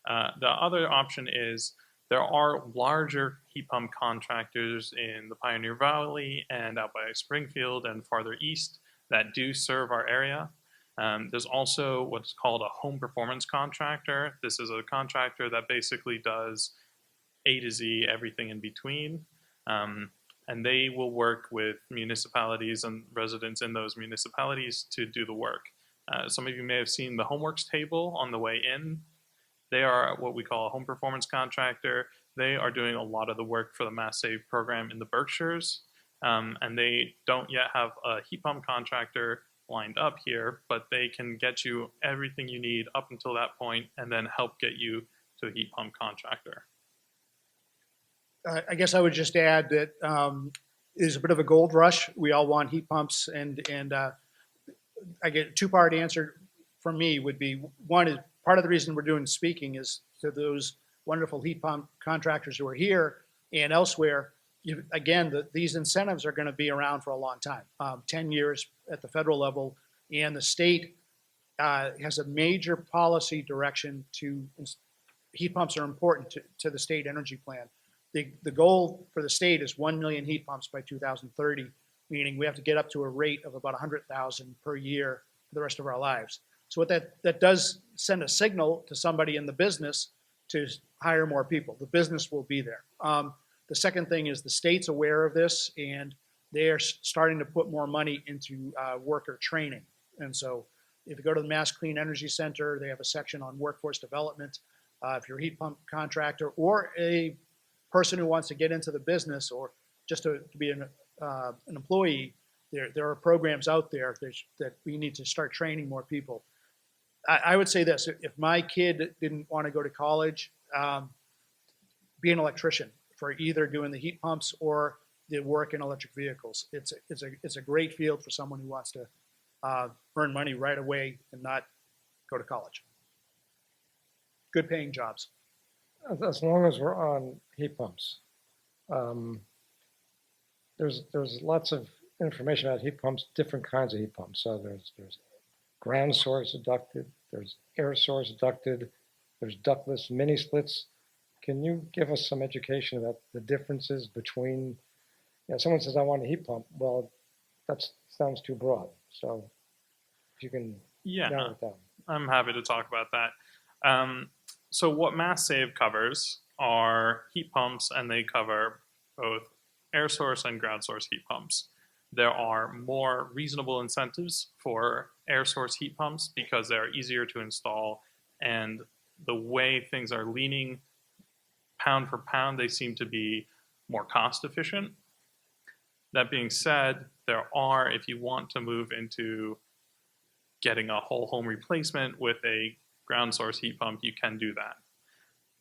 The other option is there are larger heat pump contractors in the Pioneer Valley and out by Springfield and farther east that do serve our area. There's also what's called a home performance contractor. This is a contractor that basically does A to Z, everything in between. And they will work with municipalities and residents in those municipalities to do the work. Some of you may have seen the Homeworks table on the way in. They are what we call a home performance contractor. They are doing a lot of the work for the Mass Save program in the Berkshires. And they don't yet have a heat pump contractor lined up here, but they can get you everything you need up until that point and then help get you to a heat pump contractor. I guess I would just add that there's a bit of a gold rush. We all want heat pumps, and I get a two-part answer from me would be, one is part of the reason we're doing speaking is to those wonderful heat pump contractors who are here and elsewhere. These incentives are going to be around for a long time, 10 years at the federal level, and the state has a major policy direction to heat pumps are important to the state energy plan. The goal for the state is 1 million heat pumps by 2030, meaning we have to get up to a rate of about 100,000 per year for the rest of our lives. So what that does send a signal to somebody in the business to hire more people. The business will be there. The second thing is the state's aware of this, and they are starting to put more money into worker training. And so if you go to the Mass Clean Energy Center, they have a section on workforce development. If you're a heat pump contractor or a person who wants to get into the business or just to be an employee, there are programs out there that we need to start training more people. I would say this, if my kid didn't want to go to college, be an electrician for either doing the heat pumps or the work in electric vehicles. It's a great field for someone who wants to earn money right away and not go to college. Good paying jobs. As long as we're on heat pumps, there's lots of information about heat pumps, different kinds of heat pumps. So there's ground source ducted, there's air source ducted, there's ductless mini splits. Can you give us some education about the differences between, someone says, I want a heat pump. Well, that sounds too broad. So if you can narrow it down. I'm happy to talk about that. So what Mass Save covers are heat pumps, and they cover both air source and ground source heat pumps. There are more reasonable incentives for air source heat pumps because they're easier to install, and the way things are leaning pound for pound, they seem to be more cost efficient. That being said, there are, if you want to move into getting a whole home replacement with a ground source heat pump, you can do that.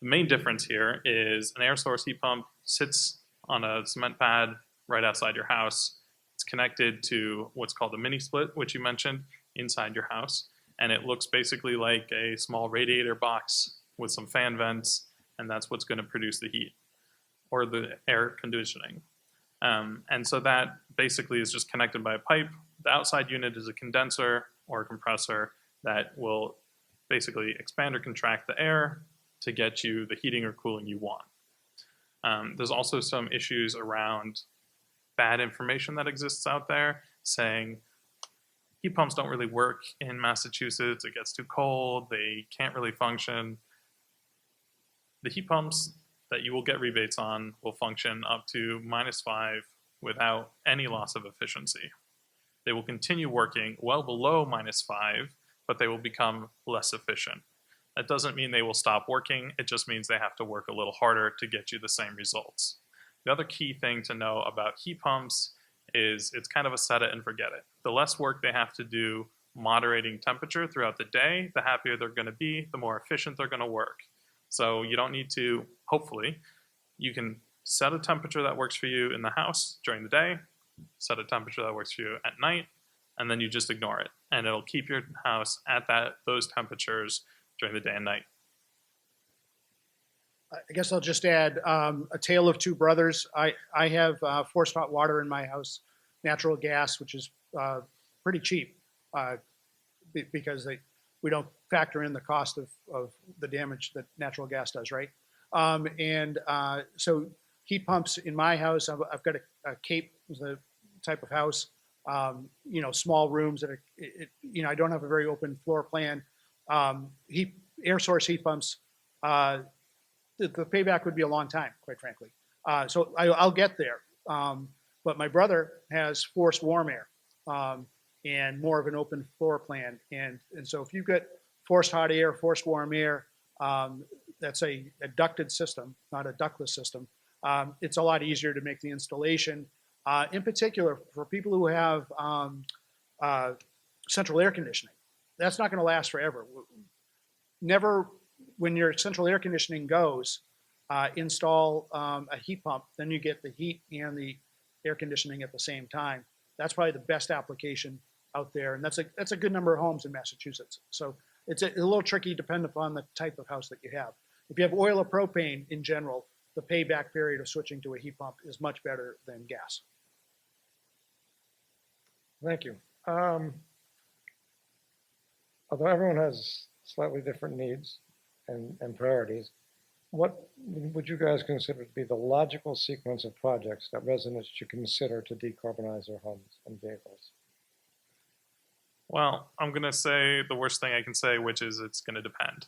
The main difference here is an air source heat pump sits on a cement pad right outside your house. It's connected to what's called a mini split, which you mentioned, inside your house. And it looks basically like a small radiator box with some fan vents, and that's what's going to produce the heat or the air conditioning. And so that basically is just connected by a pipe. The outside unit is a condenser or a compressor that will basically expand or contract the air to get you the heating or cooling you want. There's also some issues around bad information that exists out there saying heat pumps don't really work in Massachusetts, it gets too cold, they can't really function. The heat pumps that you will get rebates on will function up to -5 without any loss of efficiency. They will continue working well below -5, but they will become less efficient. That doesn't mean they will stop working, it just means they have to work a little harder to get you the same results. The other key thing to know about heat pumps is it's kind of a set it and forget it. The less work they have to do moderating temperature throughout the day, the happier they're going to be, the more efficient they're going to work. So you don't need to, hopefully, you can set a temperature that works for you in the house during the day, set a temperature that works for you at night, and then you just ignore it. And it'll keep your house at those temperatures during the day and night. I guess I'll just add a tale of two brothers. I have forced hot water in my house, natural gas, which is pretty cheap because we don't factor in the cost of the damage that natural gas does, right? So heat pumps in my house, I've got a Cape, the type of house, small rooms that are, I don't have a very open floor plan. Air source heat pumps, the payback would be a long time, quite frankly. So I'll get there. But my brother has forced warm air and more of an open floor plan. And so if you've got forced hot air, forced warm air, that's a ducted system, not a ductless system. It's a lot easier to make the installation. In particular, for people who have central air conditioning, that's not going to last forever. Never, when your central air conditioning goes, install a heat pump, then you get the heat and the air conditioning at the same time. That's probably the best application out there, and that's a good number of homes in Massachusetts. So it's a little tricky depending upon the type of house that you have. If you have oil or propane in general, the payback period of switching to a heat pump is much better than gas. Thank you. Although everyone has slightly different needs and priorities, what would you guys consider to be the logical sequence of projects that residents should consider to decarbonize their homes and vehicles? Well, I'm going to say the worst thing I can say, which is it's going to depend.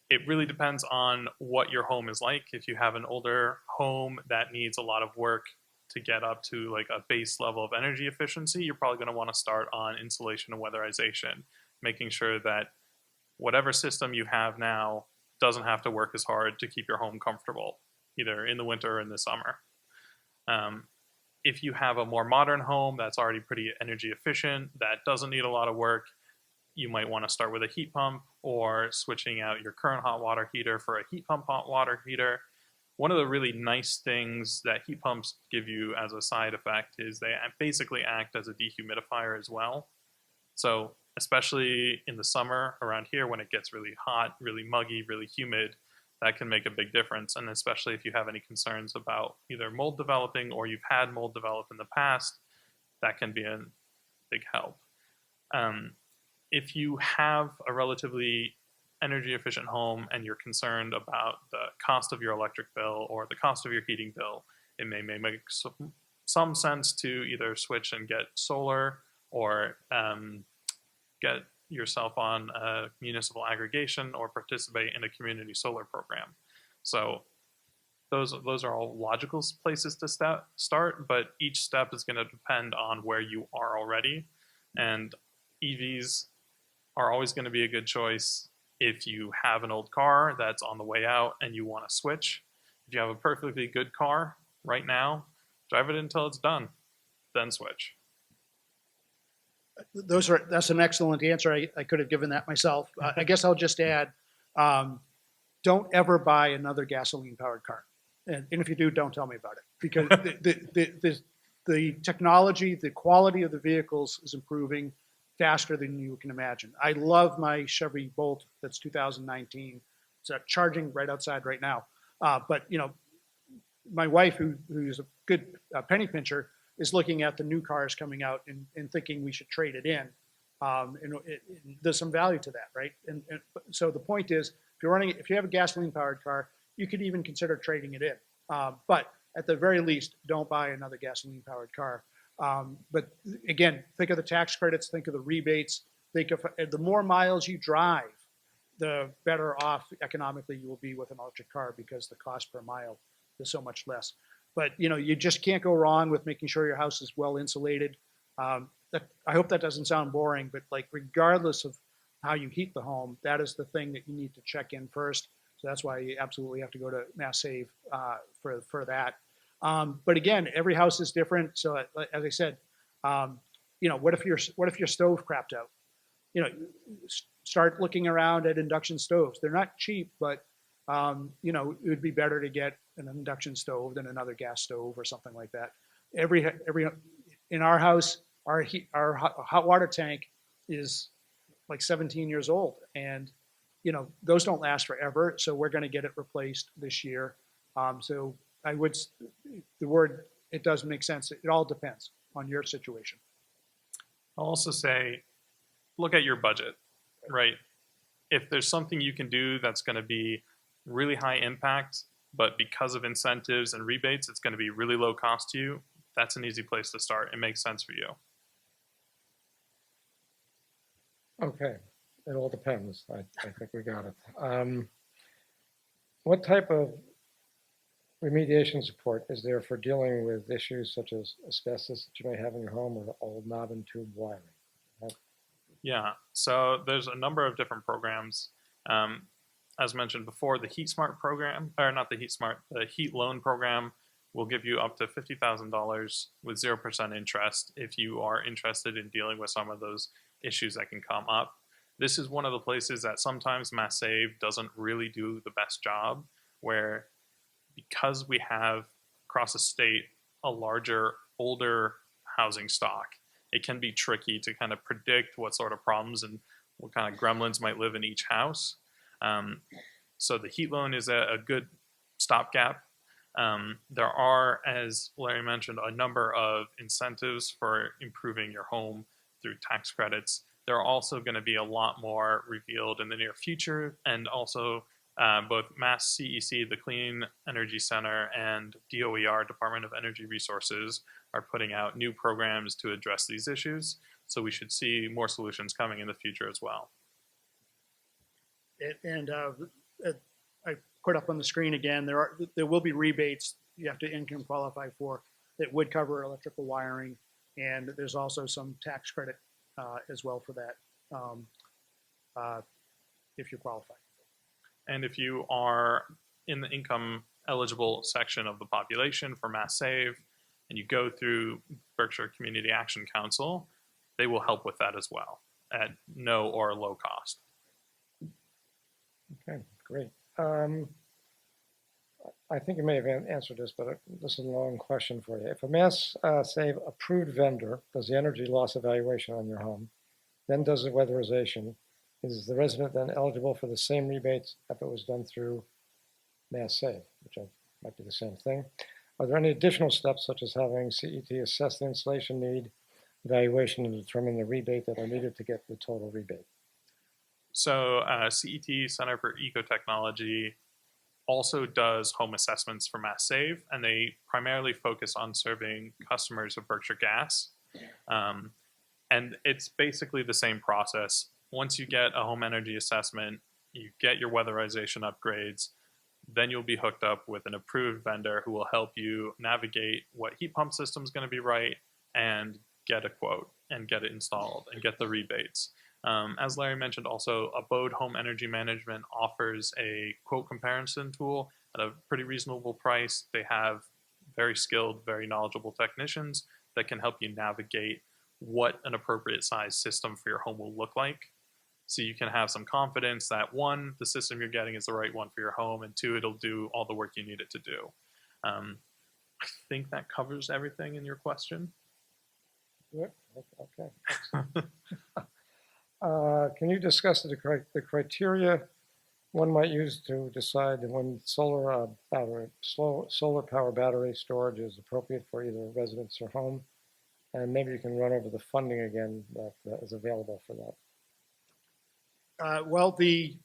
It really depends on what your home is like. If you have an older home that needs a lot of work to get up to like a base level of energy efficiency, you're probably going to want to start on insulation and weatherization, making sure that whatever system you have now doesn't have to work as hard to keep your home comfortable, either in the winter or in the summer. If you have a more modern home that's already pretty energy efficient, that doesn't need a lot of work, you might want to start with a heat pump or switching out your current hot water heater for a heat pump hot water heater. One of the really nice things that heat pumps give you as a side effect is they basically act as a dehumidifier as well. So especially in the summer around here when it gets really hot, really muggy, really humid, that can make a big difference. And especially if you have any concerns about either mold developing or you've had mold develop in the past, that can be a big help. If you have a relatively energy efficient home and you're concerned about the cost of your electric bill or the cost of your heating bill, it may make some sense to either switch and get solar or get yourself on a municipal aggregation or participate in a community solar program. So those are all logical places to start, but each step is going to depend on where you are already. And EVs are always going to be a good choice if you have an old car that's on the way out and you want to switch. If you have a perfectly good car right now, drive it until it's done, then switch. That's an excellent answer. I could have given that myself. I guess I'll just add, don't ever buy another gasoline powered car. And if you do, don't tell me about it, because the technology, the quality of the vehicles is improving faster than you can imagine. I love my Chevy Bolt that's 2019. It's charging right outside right now. But my wife, who's a good penny pincher, is looking at the new cars coming out and thinking we should trade it in. There's some value to that, right? And so the point is, if you have a gasoline powered car, you could even consider trading it in. But at the very least, don't buy another gasoline powered car. But again, think of the tax credits, think of the rebates, think of the more miles you drive, the better off economically you will be with an electric car, because the cost per mile is so much less. But you just can't go wrong with making sure your house is well insulated. I hope that doesn't sound boring, but like regardless of how you heat the home, that is the thing that you need to check in first. So that's why you absolutely have to go to Mass Save for that. But again, every house is different. So as I said, what if your stove crapped out? Start looking around at induction stoves. They're not cheap, but it would be better to get an induction stove than another gas stove or something like that. In our house, our hot water tank is like 17 years old, and those don't last forever. So we're going to get it replaced this year. So it does make sense. It all depends on your situation. I'll also say, look at your budget, right? If there's something you can do that's going to be really high impact, but because of incentives and rebates, it's going to be really low cost to you, that's an easy place to start. It makes sense for you. Okay, it all depends. I think we got it. What type of remediation support is there for dealing with issues such as asbestos that you may have in your home or old knob and tube wiring? Yeah, so there's a number of different programs. As mentioned before, the Heat Smart program, or not the Heat Smart, the Heat Loan program will give you up to $50,000 with 0% interest if you are interested in dealing with some of those issues that can come up. This is one of the places that sometimes Mass Save doesn't really do the best job, where because we have across the state a larger, older housing stock, it can be tricky to kind of predict what sort of problems and what kind of gremlins might live in each house. So the heat loan is a good stopgap. There are, as Larry mentioned, a number of incentives for improving your home through tax credits. There are also going to be a lot more revealed in the near future, and also both Mass CEC, the Clean Energy Center, and DOER, Department of Energy Resources, are putting out new programs to address these issues. So we should see more solutions coming in the future as well. And I put up on the screen again, there will be rebates you have to income qualify for that would cover electrical wiring, and there's also some tax credit as well for that if you qualify. And if you are in the income eligible section of the population for Mass Save, and you go through Berkshire Community Action Council, they will help with that as well at no or low cost. Okay, great. I think you may have answered this, but this is a long question for you. If a Mass Save approved vendor does the energy loss evaluation on your home, then does the weatherization, is the resident then eligible for the same rebates if it was done through Mass Save, which might be the same thing? Are there any additional steps, such as having CET assess the installation need, evaluation, and determine the rebate that are needed to get the total rebate? So CET, Center for Ecotechnology, also does home assessments for Mass Save, and they primarily focus on serving customers of Berkshire Gas. And it's basically the same process. Once you get a home energy assessment, you get your weatherization upgrades, then you'll be hooked up with an approved vendor who will help you navigate what heat pump system is going to be right and get a quote and get it installed and get the rebates. As Larry mentioned, also, Abode Home Energy Management offers a quote comparison tool at a pretty reasonable price. They have very skilled, very knowledgeable technicians that can help you navigate what an appropriate size system for your home will look like. So you can have some confidence that one, the system you're getting is the right one for your home, and two, it'll do all the work you need it to do. I think that covers everything in your question. Good. Okay. Excellent. Can you discuss the criteria one might use to decide when solar power battery storage is appropriate for either residence or home? And maybe you can run over the funding again that is available for that. Well, the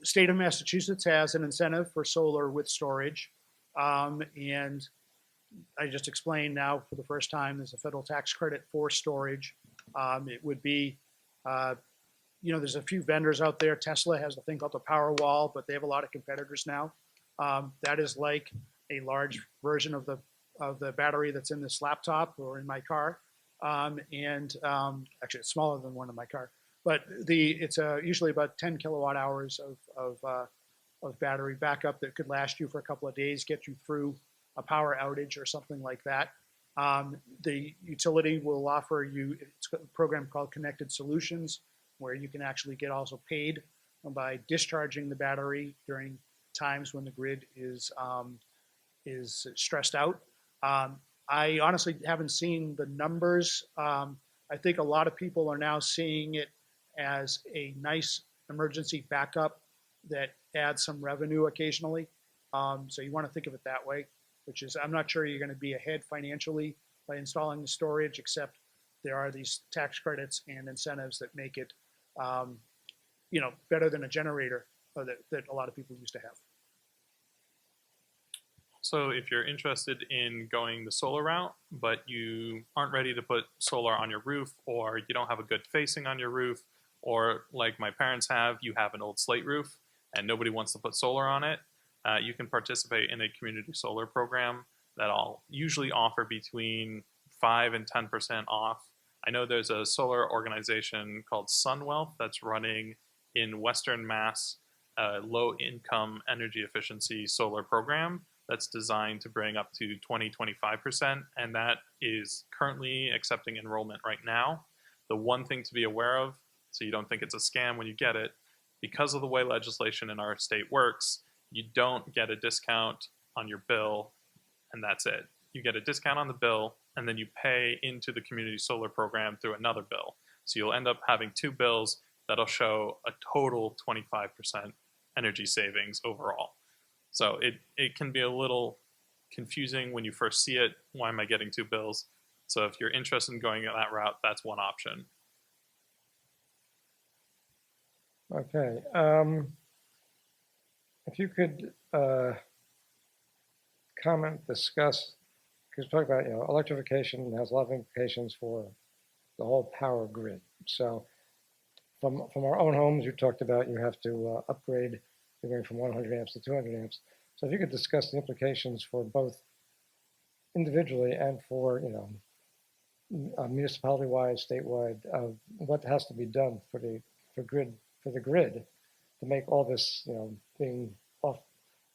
state of Massachusetts has an incentive for solar with storage. And I just explained now for the first time, there's a federal tax credit for storage. It would be, there's a few vendors out there. Tesla has a thing called the Powerwall, but they have a lot of competitors now. That is like a large version of the battery that's in this laptop or in my car. Actually, it's smaller than one in my car. But it's usually about 10 kilowatt hours of battery backup that could last you for a couple of days, get you through a power outage or something like that. The utility will offer you, it's a program called Connected Solutions, where you can actually get also paid by discharging the battery during times when the grid is stressed out. I honestly haven't seen the numbers. I think a lot of people are now seeing it as a nice emergency backup that adds some revenue occasionally. So you want to think of it that way, which is, I'm not sure you're going to be ahead financially by installing the storage, except there are these tax credits and incentives that make it, better than a generator that a lot of people used to have. So if you're interested in going the solar route, but you aren't ready to put solar on your roof, or you don't have a good facing on your roof, or like my parents have, you have an old slate roof and nobody wants to put solar on it, you can participate in a community solar program that I'll usually offer between 5 and 10% off. I know there's a solar organization called SunWealth that's running in Western Mass, a low-income energy efficiency solar program that's designed to bring up to 20-25%, and that is currently accepting enrollment right now. The one thing to be aware of, so you don't think it's a scam when you get it, because of the way legislation in our state works, you don't get a discount on your bill, and that's it. You get a discount on the bill, and then you pay into the community solar program through another bill. So you'll end up having two bills that'll show a total 25% energy savings overall. So it can be a little confusing when you first see it. Why am I getting two bills? So if you're interested in going that route, that's one option. Okay. If you could discuss, because we're talking about, electrification has a lot of implications for the whole power grid. So from our own homes, you talked about you have to upgrade, you're going from 100 amps to 200 amps. So if you could discuss the implications for both individually and for, municipality-wise, statewide, of what has to be done for the grid to make all this, being off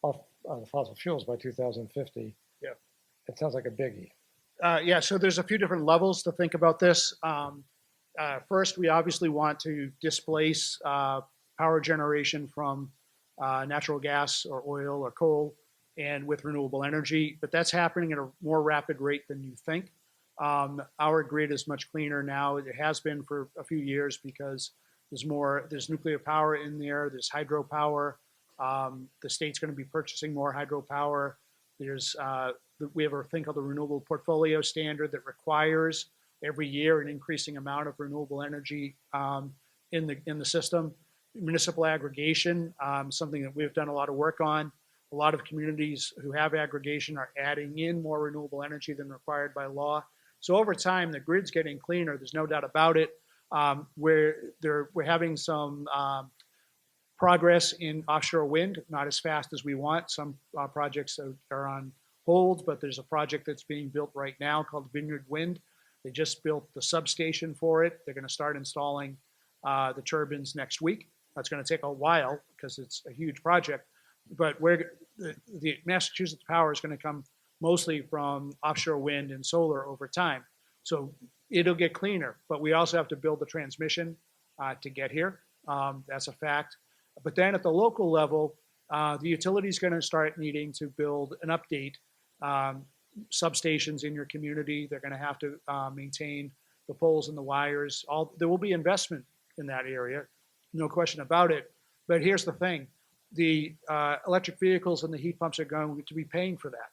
the fossil fuels by 2050. Yeah. It sounds like a biggie. So there's a few different levels to think about this. First, we obviously want to displace power generation from natural gas or oil or coal and with renewable energy, but that's happening at a more rapid rate than you think. Our grid is much cleaner now. It has been for a few years because there's nuclear power in there, there's hydropower. The state's going to be purchasing more hydropower. We have a thing called the Renewable Portfolio Standard that requires every year an increasing amount of renewable energy in the system. Municipal aggregation, something that we've done a lot of work on. A lot of communities who have aggregation are adding in more renewable energy than required by law. So over time, the grid's getting cleaner. There's no doubt about it. We're having some progress in offshore wind, not as fast as we want. Some projects are on hold, but there's a project that's being built right now called Vineyard Wind. They just built the substation for it. They're going to start installing the turbines next week. That's going to take a while because it's a huge project, but the Massachusetts Power is going to come mostly from offshore wind and solar over time. So it'll get cleaner, but we also have to build the transmission to get here. That's a fact. But then at the local level, the utility is going to start needing to build and update substations in your community. They're going to have to maintain the poles and the wires. There will be investment in that area, no question about it. But here's the thing: the electric vehicles and the heat pumps are going to be paying for that.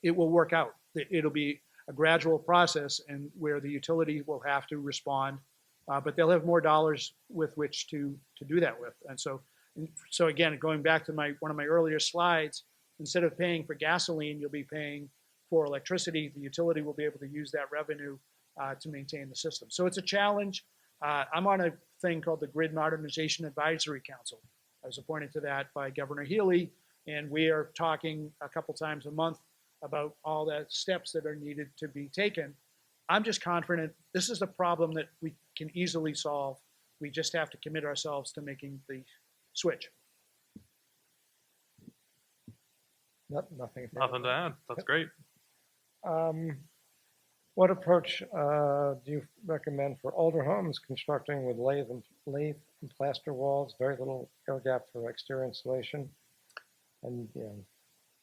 It will work out. It'll be a gradual process, and where the utility will have to respond, but they'll have more dollars with which to do that with. And so again, going back to one of my earlier slides, instead of paying for gasoline, you'll be paying for electricity. The utility will be able to use that revenue to maintain the system. So it's a challenge. I'm on a thing called the Grid Modernization Advisory Council. I was appointed to that by Governor Healy, and we are talking a couple times a month about all the steps that are needed to be taken. I'm just confident this is a problem that we can easily solve. We just have to commit ourselves to making the switch. Nothing. Nothing to add. That's great. What approach do you recommend for older homes constructing with lathe and plaster walls, very little air gap for exterior insulation? And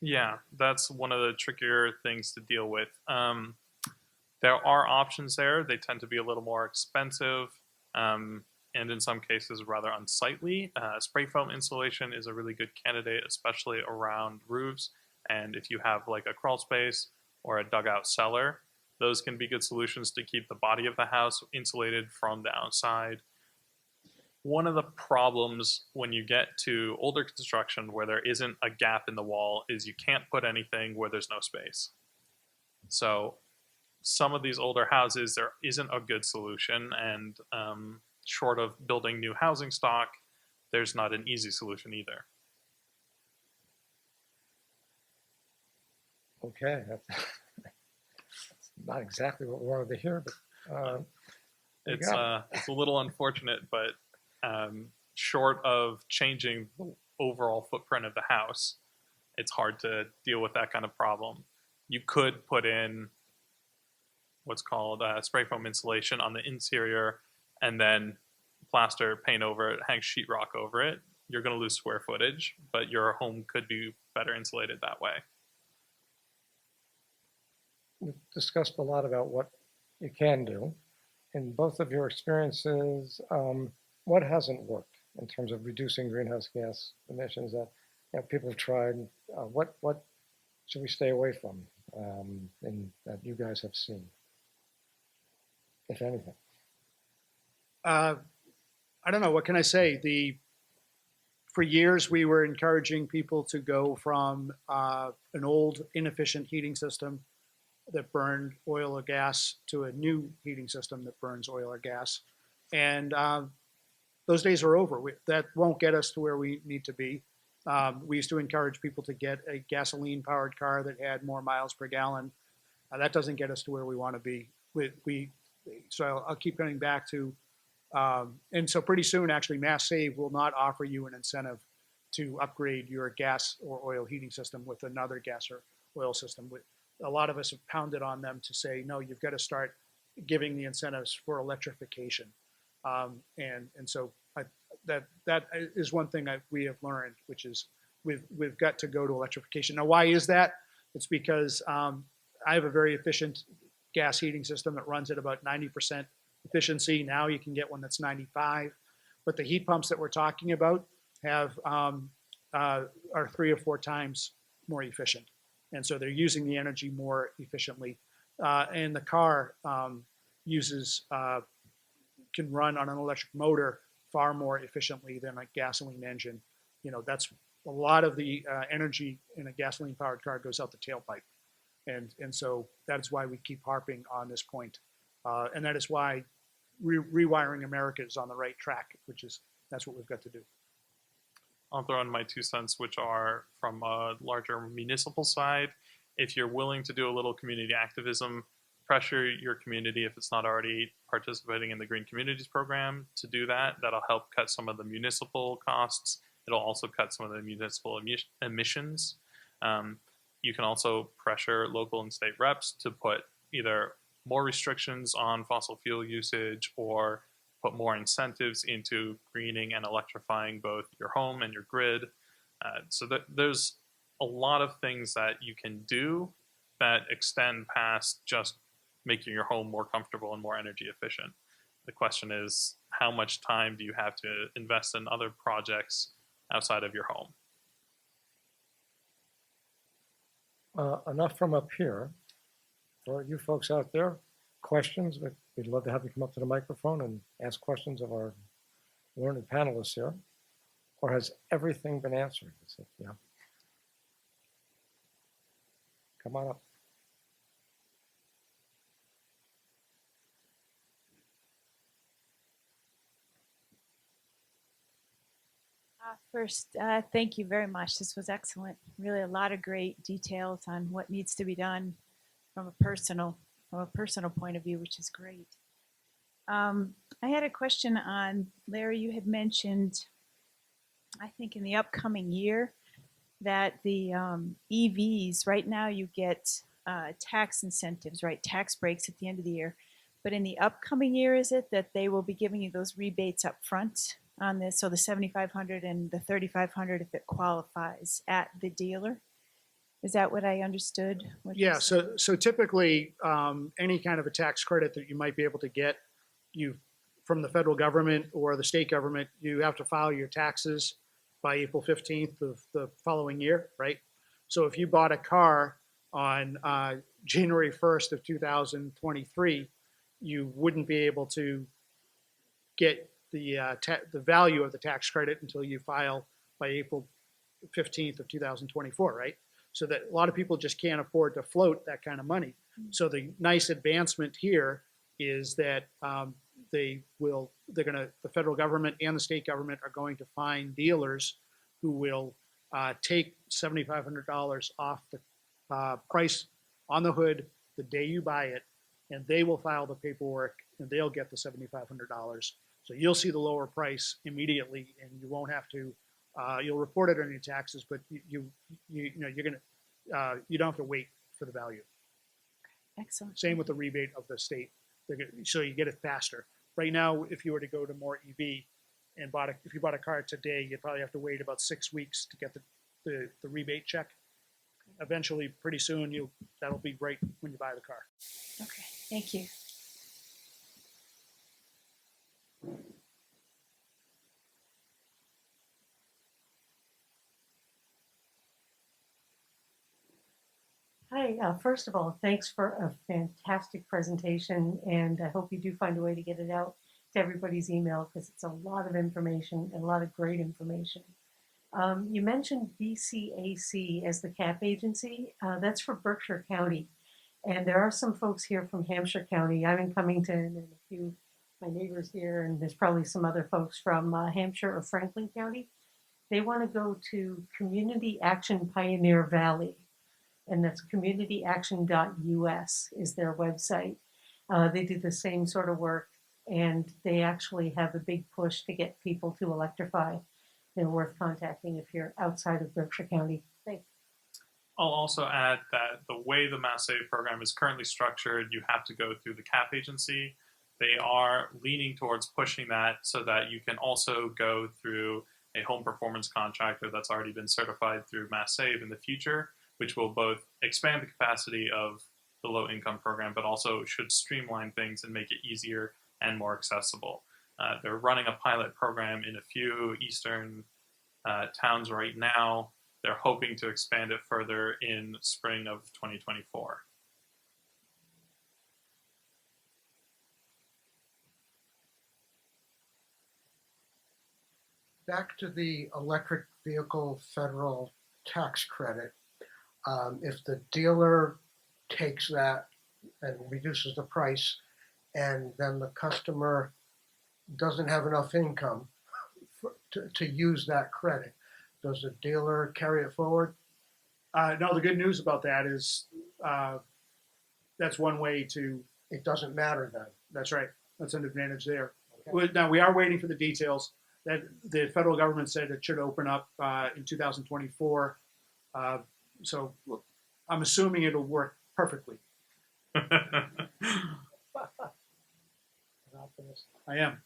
Yeah, that's one of the trickier things to deal with. There are options there. They tend to be a little more expensive, and in some cases rather unsightly. Spray foam insulation is a really good candidate, especially around roofs. And if you have like a crawl space or a dugout cellar, those can be good solutions to keep the body of the house insulated from the outside. One of the problems when you get to older construction where there isn't a gap in the wall is you can't put anything where there's no space. So some of these older houses, there isn't a good solution, and short of building new housing stock, there's not an easy solution either. Okay, that's not exactly what we wanted to hear, but it's a little unfortunate, but short of changing the overall footprint of the house, it's hard to deal with that kind of problem. You could put in what's called spray foam insulation on the interior and then plaster paint over it, hang sheetrock over it. You're going to lose square footage, but your home could be better insulated that way. we've discussed a lot about what you can do. In both of your experiences, what hasn't worked in terms of reducing greenhouse gas emissions that people have tried? What should we stay away from and that you guys have seen, if anything? I don't know. What can I say? For years, we were encouraging people to go from an old, inefficient heating system that burned oil or gas to a new heating system that burns oil or gas. And those days are over. That won't get us to where we need to be. We used to encourage people to get a gasoline-powered car that had more miles per gallon. That doesn't get us to where we want to be. So I'll keep coming back to, and so pretty soon, actually, Mass Save will not offer you an incentive to upgrade your gas or oil heating system with another gas or oil system. A lot of us have pounded on them to say, no, you've got to start giving the incentives for electrification. And so that is one thing we have learned, which is we've got to go to electrification. Now, why is that? It's because I have a very efficient gas heating system that runs at about 90% efficiency. Now you can get one that's 95, but the heat pumps that we're talking about have are 3 or 4 times more efficient, and so they're using the energy more efficiently. And the car can run on an electric motor far more efficiently than a gasoline engine. That's a lot of the energy in a gasoline-powered car goes out the tailpipe, and so that's why we keep harping on this point, and that is why rewiring America is on the right track, that's what we've got to do. I'll throw in my 2 cents, which are from a larger municipal side. If you're willing to do a little community activism, pressure your community, if it's not already participating in the Green Communities program, to do that. That'll help cut some of the municipal costs. It'll also cut some of the municipal emissions. You can also pressure local and state reps to put either more restrictions on fossil fuel usage or put more incentives into greening and electrifying both your home and your grid. There's a lot of things that you can do that extend past just making your home more comfortable and more energy efficient. The question is, how much time do you have to invest in other projects outside of your home? Enough from up here. For you folks out there, questions, we'd love to have you come up to the microphone and ask questions of our learned panelists here. Or has everything been answered? Yeah. Come on up. First, thank you very much. This was excellent. Really, a lot of great details on what needs to be done from a personal point of view, which is great. I had a question on, Larry, you had mentioned, I think in the upcoming year, that the EVs, right now you get tax incentives, right? Tax breaks at the end of the year. But in the upcoming year, is it that they will be giving you those rebates up front on this? So the $7,500 and the $3,500 if it qualifies at the dealer? Is that what I understood? Yeah, so typically, any kind of a tax credit that you might be able to get, from the federal government or the state government, you have to file your taxes by April 15th of the following year, right? So if you bought a car on January 1st of 2023, you wouldn't be able to get the value of the tax credit until you file by April 15th of 2024, right? So that a lot of people just can't afford to float that kind of money. So the nice advancement here is that the federal government and the state government are going to find dealers who will take $7,500 off the price on the hood the day you buy it, and they will file the paperwork and they'll get the $7,500. So you'll see the lower price immediately, and you won't have to. You'll report it on your taxes, but you don't have to wait for the value. Excellent. Same with the rebate of the state. So you get it faster. Right now, if you were to go to more EV and if you bought a car today, you'd probably have to wait about 6 weeks to get the rebate check. Eventually, pretty soon, that'll be right when you buy the car. Okay, thank you. Hi, first of all, thanks for a fantastic presentation, and I hope you do find a way to get it out to everybody's email because it's a lot of information and a lot of great information. You mentioned BCAC as the CAP agency. That's for Berkshire County, and there are some folks here from Hampshire County. I'm in Cummington, and a few my neighbors here, and there's probably some other folks from Hampshire or Franklin County. They want to go to Community Action Pioneer Valley. And that's communityaction.us is their website. They do the same sort of work, and they actually have a big push to get people to electrify. They're worth contacting if you're outside of Berkshire County. Thanks. I'll also add that the way the Mass Save program is currently structured, you have to go through the CAP agency. They are leaning towards pushing that so that you can also go through a home performance contractor that's already been certified through Mass Save in the future, which will both expand the capacity of the low-income program, but also should streamline things and make it easier and more accessible. They're running a pilot program in a few eastern towns right now. They're hoping to expand it further in spring of 2024. Back to the electric vehicle federal tax credit. If the dealer takes that and reduces the price, and then the customer doesn't have enough income to use that credit, does the dealer carry it forward? No, the good news about that is that's one way to. It doesn't matter then. That's right. That's an advantage there. Okay. Now, we are waiting for the details. That the federal government said it should open up in 2024. So I'm assuming it'll work perfectly. An optimist. I am.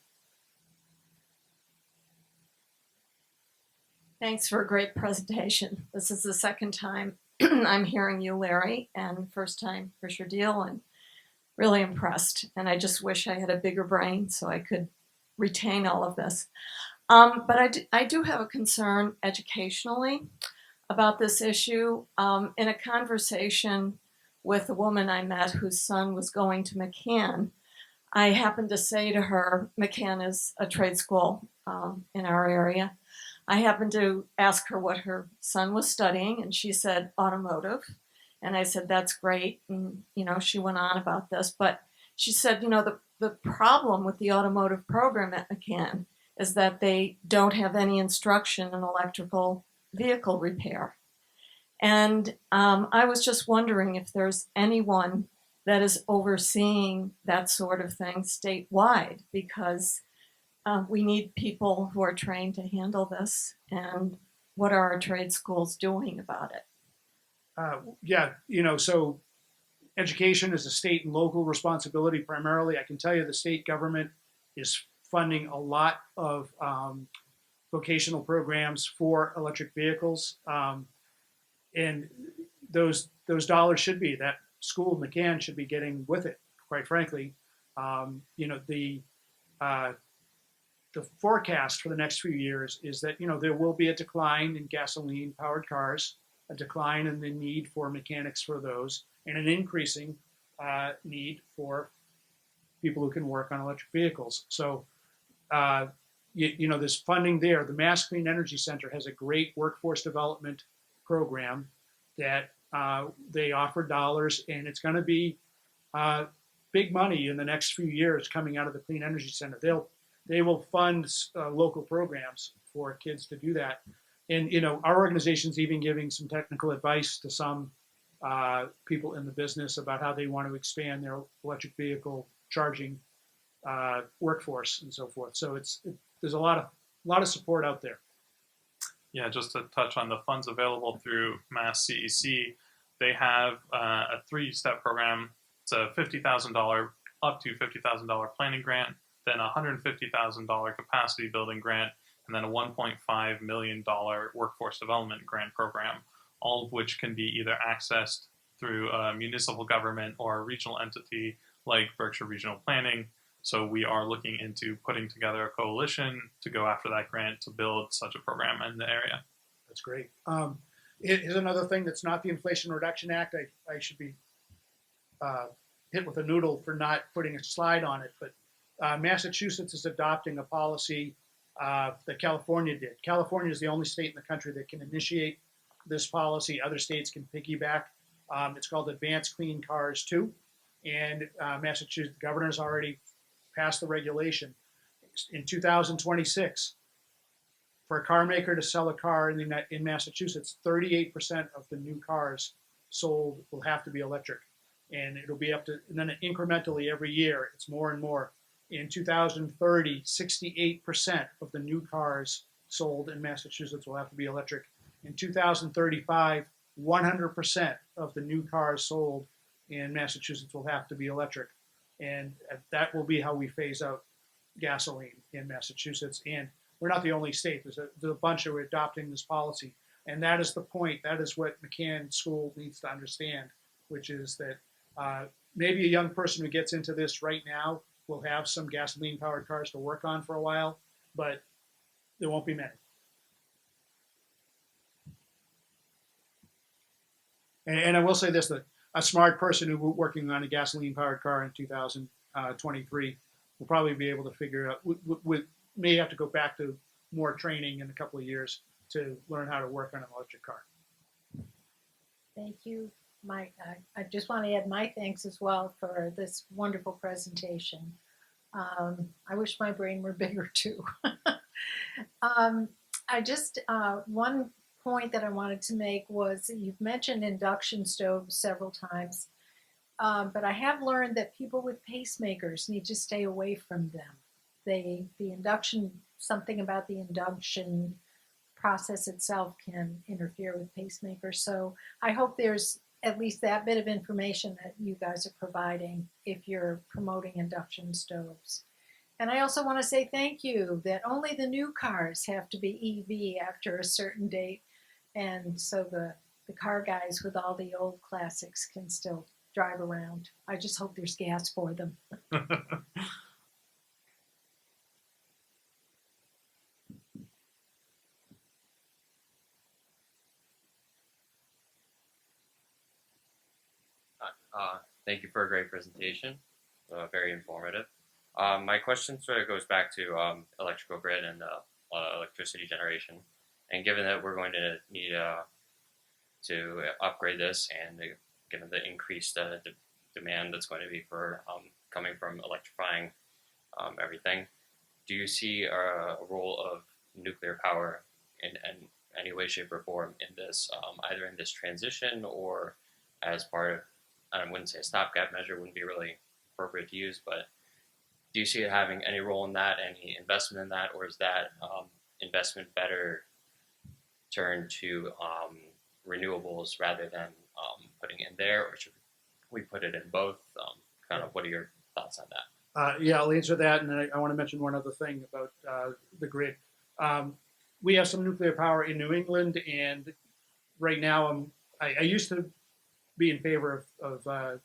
Thanks for a great presentation. This is the second time I'm hearing you, Larry, and first time for your deal, and really impressed. And I just wish I had a bigger brain so I could retain all of this. But I do have a concern educationally about this issue. In a conversation with a woman I met whose son was going to McCann, I happened to say to her, McCann is a trade school in our area. I happened to ask her what her son was studying, and she said automotive. And I said, that's great. And, she went on about this. But she said, the problem with the automotive program at McCann is that they don't have any instruction in electrical vehicle repair. And I was just wondering if there's anyone that is overseeing that sort of thing statewide, because we need people who are trained to handle this. And what are our trade schools doing about it? Yeah, so education is a state and local responsibility primarily. I can tell you the state government is funding a lot of vocational programs for electric vehicles. And those dollars should be, that school, McCann, should be getting with it, quite frankly. The forecast for the next few years is that, there will be a decline in gasoline-powered cars, a decline in the need for mechanics for those, and an increasing need for people who can work on electric vehicles. So, there's funding there. The Mass Clean Energy Center has a great workforce development program that they offer dollars, and it's going to be big money in the next few years coming out of the Clean Energy Center. They will fund local programs for kids to do that. And, our organization's even giving some technical advice to some people in the business about how they want to expand their electric vehicle charging workforce and so forth. So there's a lot of support out there. Yeah, just to touch on the funds available through Mass CEC, they have a 3-step program. It's a $50,000 up to $50,000 planning grant, then a $150,000 capacity building grant, and then a $1.5 million workforce development grant program, all of which can be either accessed through a municipal government or a regional entity like Berkshire Regional Planning. So we are looking into putting together a coalition to go after that grant to build such a program in the area. That's great. Here's another thing that's not the Inflation Reduction Act. I should be hit with a noodle for not putting a slide on it, but Massachusetts is adopting a policy that California did. California is the only state in the country that can initiate this policy. Other states can piggyback. It's called Advanced Clean Cars 2. And Massachusetts, the governor's already passed the regulation. In 2026, for a car maker to sell a car in Massachusetts, 38% of the new cars sold will have to be electric. And it'll be up to, and then incrementally every year, it's more and more. In 2030, 68% of the new cars sold in Massachusetts will have to be electric. In 2035, 100% of the new cars sold in Massachusetts will have to be electric. And that will be how we phase out gasoline in Massachusetts. And we're not the only state. There's a bunch who are adopting this policy. And that is the point. That is what McCann School needs to understand, which is that maybe a young person who gets into this right now will have some gasoline-powered cars to work on for a while, but there won't be many. And I will say this, that a smart person who working on a gasoline-powered car in 2023 will probably be able to figure out, may have to go back to more training in a couple of years to learn how to work on an electric car. Thank you, Mike. I just want to add my thanks as well for this wonderful presentation. I wish my brain were bigger too. One point that I wanted to make was you've mentioned induction stoves several times, but I have learned that people with pacemakers need to stay away from them. Something about the induction process itself can interfere with pacemakers. So I hope there's at least that bit of information that you guys are providing if you're promoting induction stoves. And I also want to say thank you that only the new cars have to be EV after a certain date. And so the car guys with all the old classics can still drive around. I just hope there's gas for them. Thank you for a great presentation. Very informative. My question sort of goes back to electrical grid and electricity generation. And given that we're going to need to upgrade this, and given the increased demand that's going to be for coming from electrifying everything, do you see a role of nuclear power in any way, shape, or form in this, either in this transition or as part of, I wouldn't say a stopgap measure, wouldn't be really appropriate to use, but do you see it having any role in that, any investment in that, or is that investment better turned to renewables rather than putting it in there, or should we put it in both? Kind of, what are your thoughts on that? Yeah, I'll answer that, and then I want to mention one other thing about the grid. We have some nuclear power in New England, and right now I used to be in favor of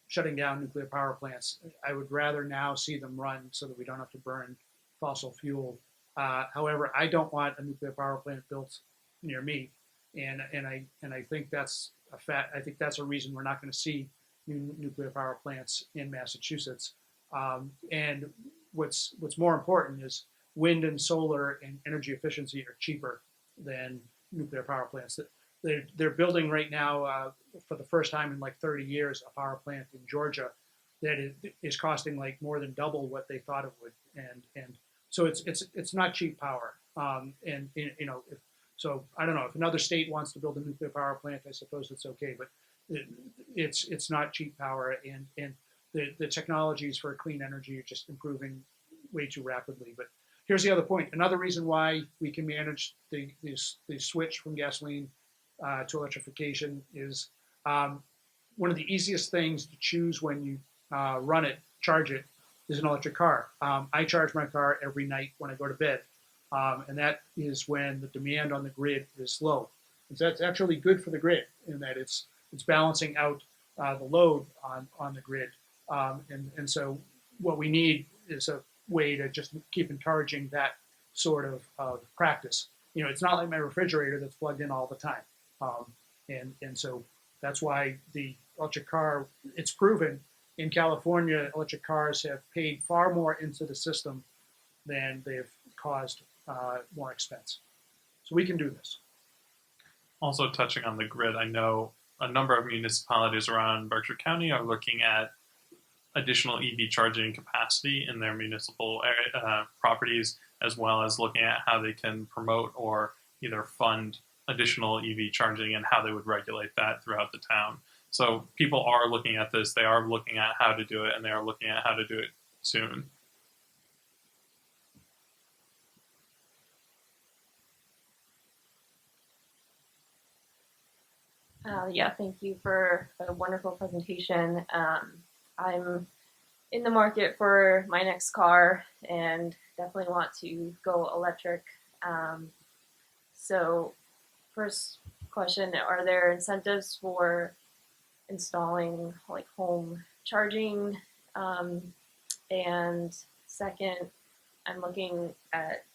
shutting down nuclear power plants. I would rather now see them run so that we don't have to burn fossil fuel. However, I don't want a nuclear power plant built near me, and I think that's a fact. I think that's a reason we're not going to see new nuclear power plants in Massachusetts. And what's more important is wind and solar and energy efficiency are cheaper than nuclear power plants. They're building right now for the first time in like 30 years a power plant in Georgia that is costing like more than double what they thought it would, and so it's not cheap power. And you know, so I don't know if another state wants to build a nuclear power plant, I suppose it's okay, but it's not cheap power, and the technologies for clean energy are just improving way too rapidly. But here's the other point. Another reason why we can manage the switch from gasoline to electrification is one of the easiest things to choose when you charge it, is an electric car. I charge my car every night when I go to bed, and that is when the demand on the grid is low. And so that's actually good for the grid in that it's balancing out the load on the grid. And so what we need is a way to just keep encouraging that sort of practice. You know, it's not like my refrigerator that's plugged in all the time. And so that's why the electric car, it's proven in California, electric cars have paid far more into the system than they've caused more expense. So we can do this. Also touching on the grid, I know a number of municipalities around Berkshire County are looking at additional EV charging capacity in their municipal properties, as well as looking at how they can promote or either fund additional EV charging and how they would regulate that throughout the town. So people are looking at this, they are looking at how to do it, and they are looking at how to do it soon. Yeah, thank you for a wonderful presentation. I'm in the market for my next car and definitely want to go electric. So first question, are there incentives for installing like home charging? And second, I'm looking at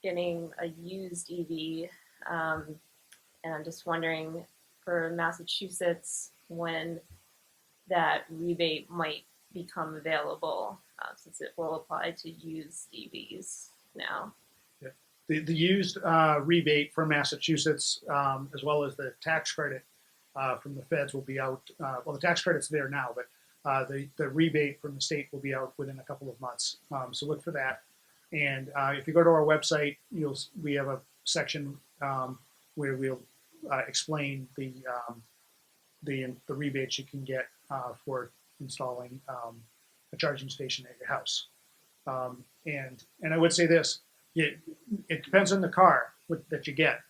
getting a used EV, and I'm just wondering for Massachusetts when that rebate might become available, since it will apply to used EVs now. Yeah. The used rebate from Massachusetts, as well as the tax credit from the feds will be out. Well, the tax credit's there now, but the rebate from the state will be out within a couple of months. So look for that. And if you go to our website, we have a section where we'll explain the rebates you can get for installing a charging station at your house. And I would say this: it depends on the car that you get.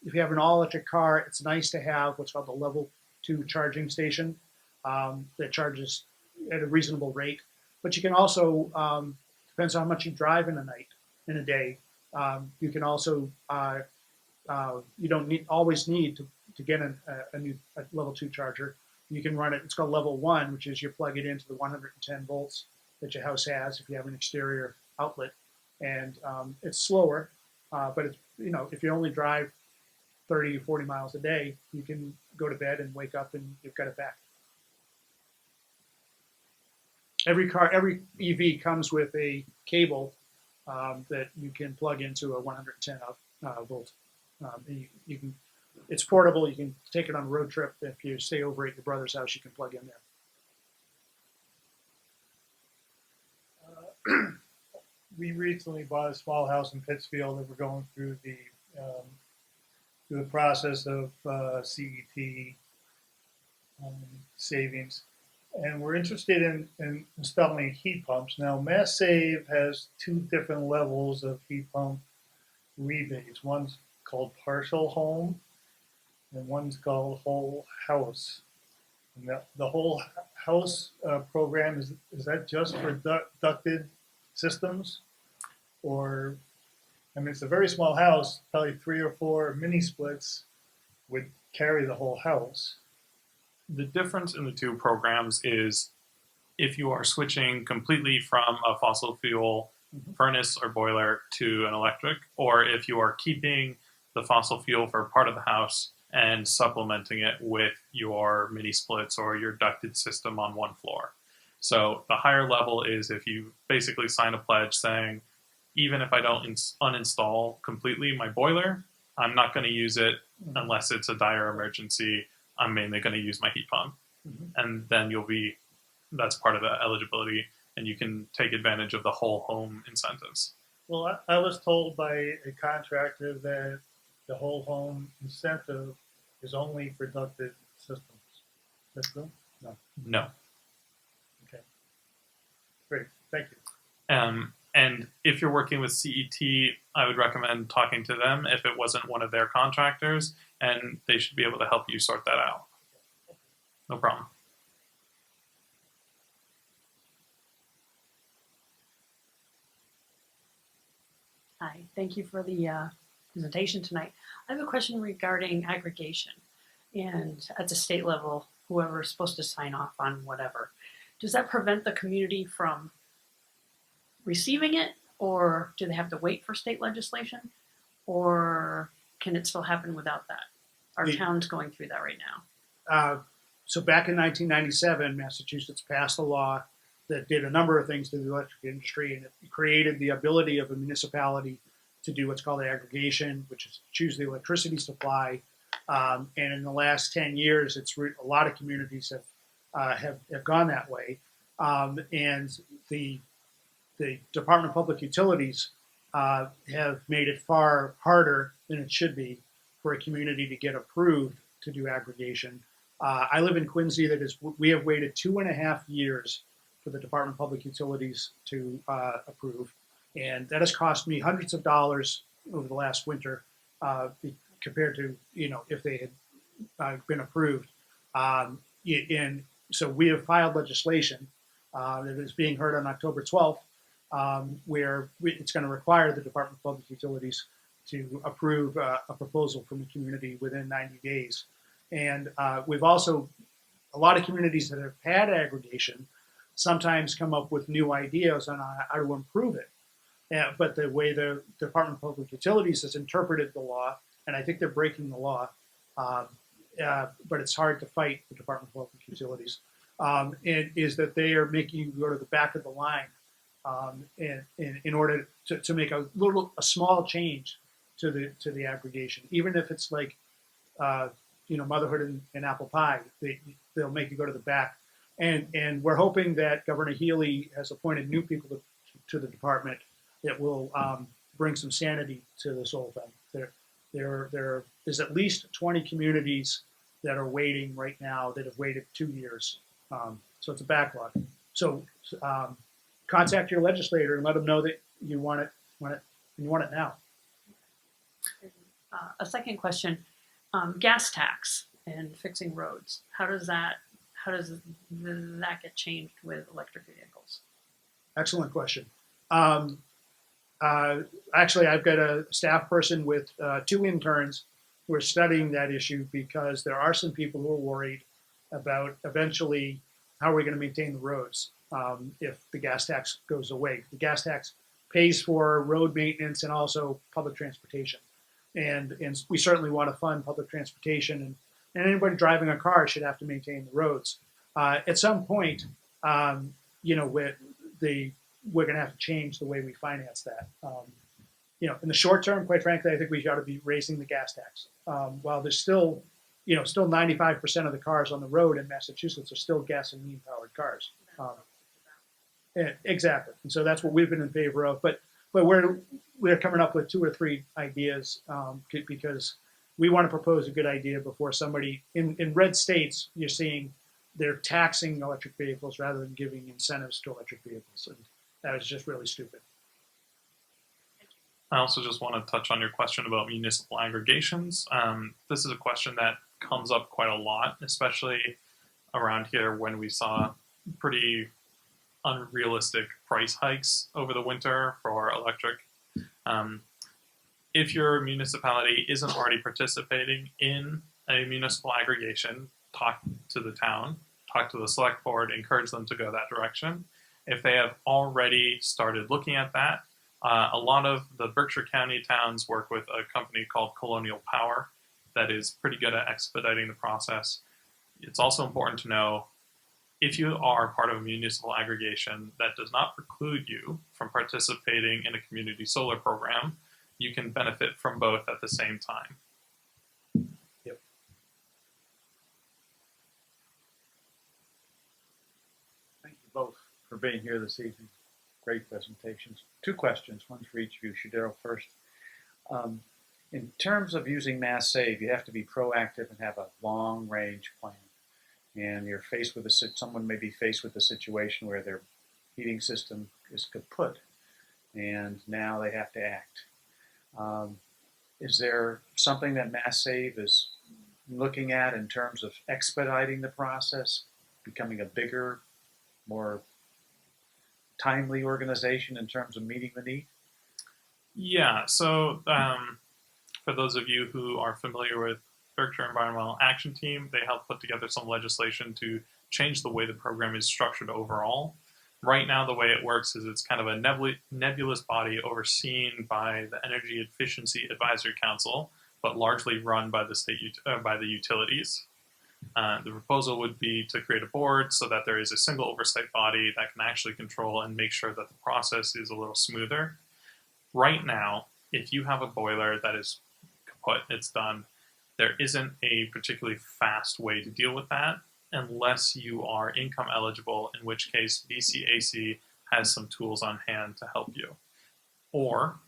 if you have an all-electric car, it's nice to have what's called the level 2 charging station that charges at a reasonable rate. But you can also, depends on how much you drive in a day, you can also, you don't always need to get a new level 2 charger. You can run it, it's called level 1, which is you plug it into the 110 volts that your house has if you have an exterior outlet. And it's slower, but it's, if you only drive 30 or 40 miles a day, you can go to bed and wake up and you've got it back. Every EV comes with a cable that you can plug into a 110 volt. You can, it's portable. You can take it on a road trip. If you stay over at your brother's house, you can plug in there. We recently bought a small house in Pittsfield that we're going through the process of CET savings, and we're interested in installing heat pumps. Now, Mass Save has 2 different levels of heat pump rebates. One's called partial home, and one's called whole house. And the whole house program is that just for ducted systems, or I mean, it's a very small house. Probably 3 or 4 mini splits would carry the whole house. The difference in the 2 programs is if you are switching completely from a fossil fuel furnace or boiler to an electric, or if you are keeping the fossil fuel for part of the house and supplementing it with your mini splits or your ducted system on one floor. So the higher level is if you basically sign a pledge saying, even if I don't uninstall completely my boiler, I'm not going to use it unless it's a dire emergency. I'm mainly going to use my heat pump. And then that's part of the eligibility, and you can take advantage of the whole home incentives. Well, I was told by a contractor that the whole home incentive is only for ducted systems. That's true? No. No. Okay. Great. Thank you. And if you're working with CET, I would recommend talking to them if it wasn't one of their contractors, and they should be able to help you sort that out. No problem. Hi, thank you for the presentation tonight. I have a question regarding aggregation, and at the state level, whoever is supposed to sign off on whatever. Does that prevent the community from receiving it, or do they have to wait for state legislation, or can it still happen without that? Our town's going through that right now. So back in 1997, Massachusetts passed a law that did a number of things to the electric industry, and it created the ability of a municipality to do what's called aggregation, which is choose the electricity supply. And in the last 10 years, a lot of communities have gone that way. And the Department of Public Utilities have made it far harder than it should be for a community to get approved to do aggregation. I live in Quincy. We have waited 2.5 years for the Department of Public Utilities to approve, and that has cost me hundreds of dollars over the last winter compared to if they had been approved. And so we have filed legislation that is being heard on October 12th, where it's going to require the Department of Public Utilities to approve a proposal from the community within 90 days. And we've also, a lot of communities that have had aggregation sometimes come up with new ideas on how to improve it. But the way the Department of Public Utilities has interpreted the law, and I think they're breaking the law, but it's hard to fight the Department of Public Utilities, is that they are making you go to the back of the line in order to make a small change to the aggregation, even if it's like motherhood and apple pie. They'll make you go to the back, and we're hoping that Governor Healy has appointed new people to the department that will bring some sanity to this whole thing. There is at least 20 communities that are waiting right now that have waited 2 years, so it's a backlog. So contact your legislator and let them know that you want it now. A second question, gas tax and fixing roads. How does that get changed with electric vehicles? Excellent question. Actually, I've got a staff person with 2 interns who are studying that issue because there are some people who are worried about eventually how we're going to maintain the roads if the gas tax goes away. The gas tax pays for road maintenance and also public transportation. And we certainly want to fund public transportation, and anybody driving a car should have to maintain the roads. At some point, you know, we're going to have to change the way we finance that. You know, in the short term, quite frankly, I think we ought to be raising the gas tax. While there's still, you know, still 95% of the cars on the road in Massachusetts are still gasoline-powered cars. Exactly, and so that's what we've been in favor of. But we're coming up with 2 or 3 ideas because we want to propose a good idea before somebody in red states you're seeing they're taxing electric vehicles rather than giving incentives to electric vehicles, and that is just really stupid. I also just want to touch on your question about municipal aggregations. This is a question that comes up quite a lot, especially around here when we saw pretty unrealistic price hikes over the winter for electric. If your municipality isn't already participating in a municipal aggregation, talk to the town, talk to the select board, encourage them to go that direction. If they have already started looking at that, a lot of the Berkshire County towns work with a company called Colonial Power that is pretty good at expediting the process. It's also important to know if you are part of a municipal aggregation, that does not preclude you from participating in a community solar program. You can benefit from both at the same time. Yep. Thank you both for being here this evening. Great presentations. 2 questions, one for each of you. Shadero first. In terms of using Mass Save, you have to be proactive and have a long-range plan. And you're faced with someone may be faced with a situation where their heating system is kaput, and now they have to act. Is there something that Mass Save is looking at in terms of expediting the process, becoming a bigger, more timely organization in terms of meeting the need? Yeah, so for those of you who are familiar with Berkshire Environmental Action Team, they helped put together some legislation to change the way the program is structured overall. Right now, the way it works is it's kind of a nebulous body overseen by the Energy Efficiency Advisory Council, but largely run by the utilities. The proposal would be to create a board so that there is a single oversight body that can actually control and make sure that the process is a little smoother. Right now, if you have a boiler that is kaput, it's done, there isn't a particularly fast way to deal with that unless you are income eligible, in which case BCAC has some tools on hand to help you. Or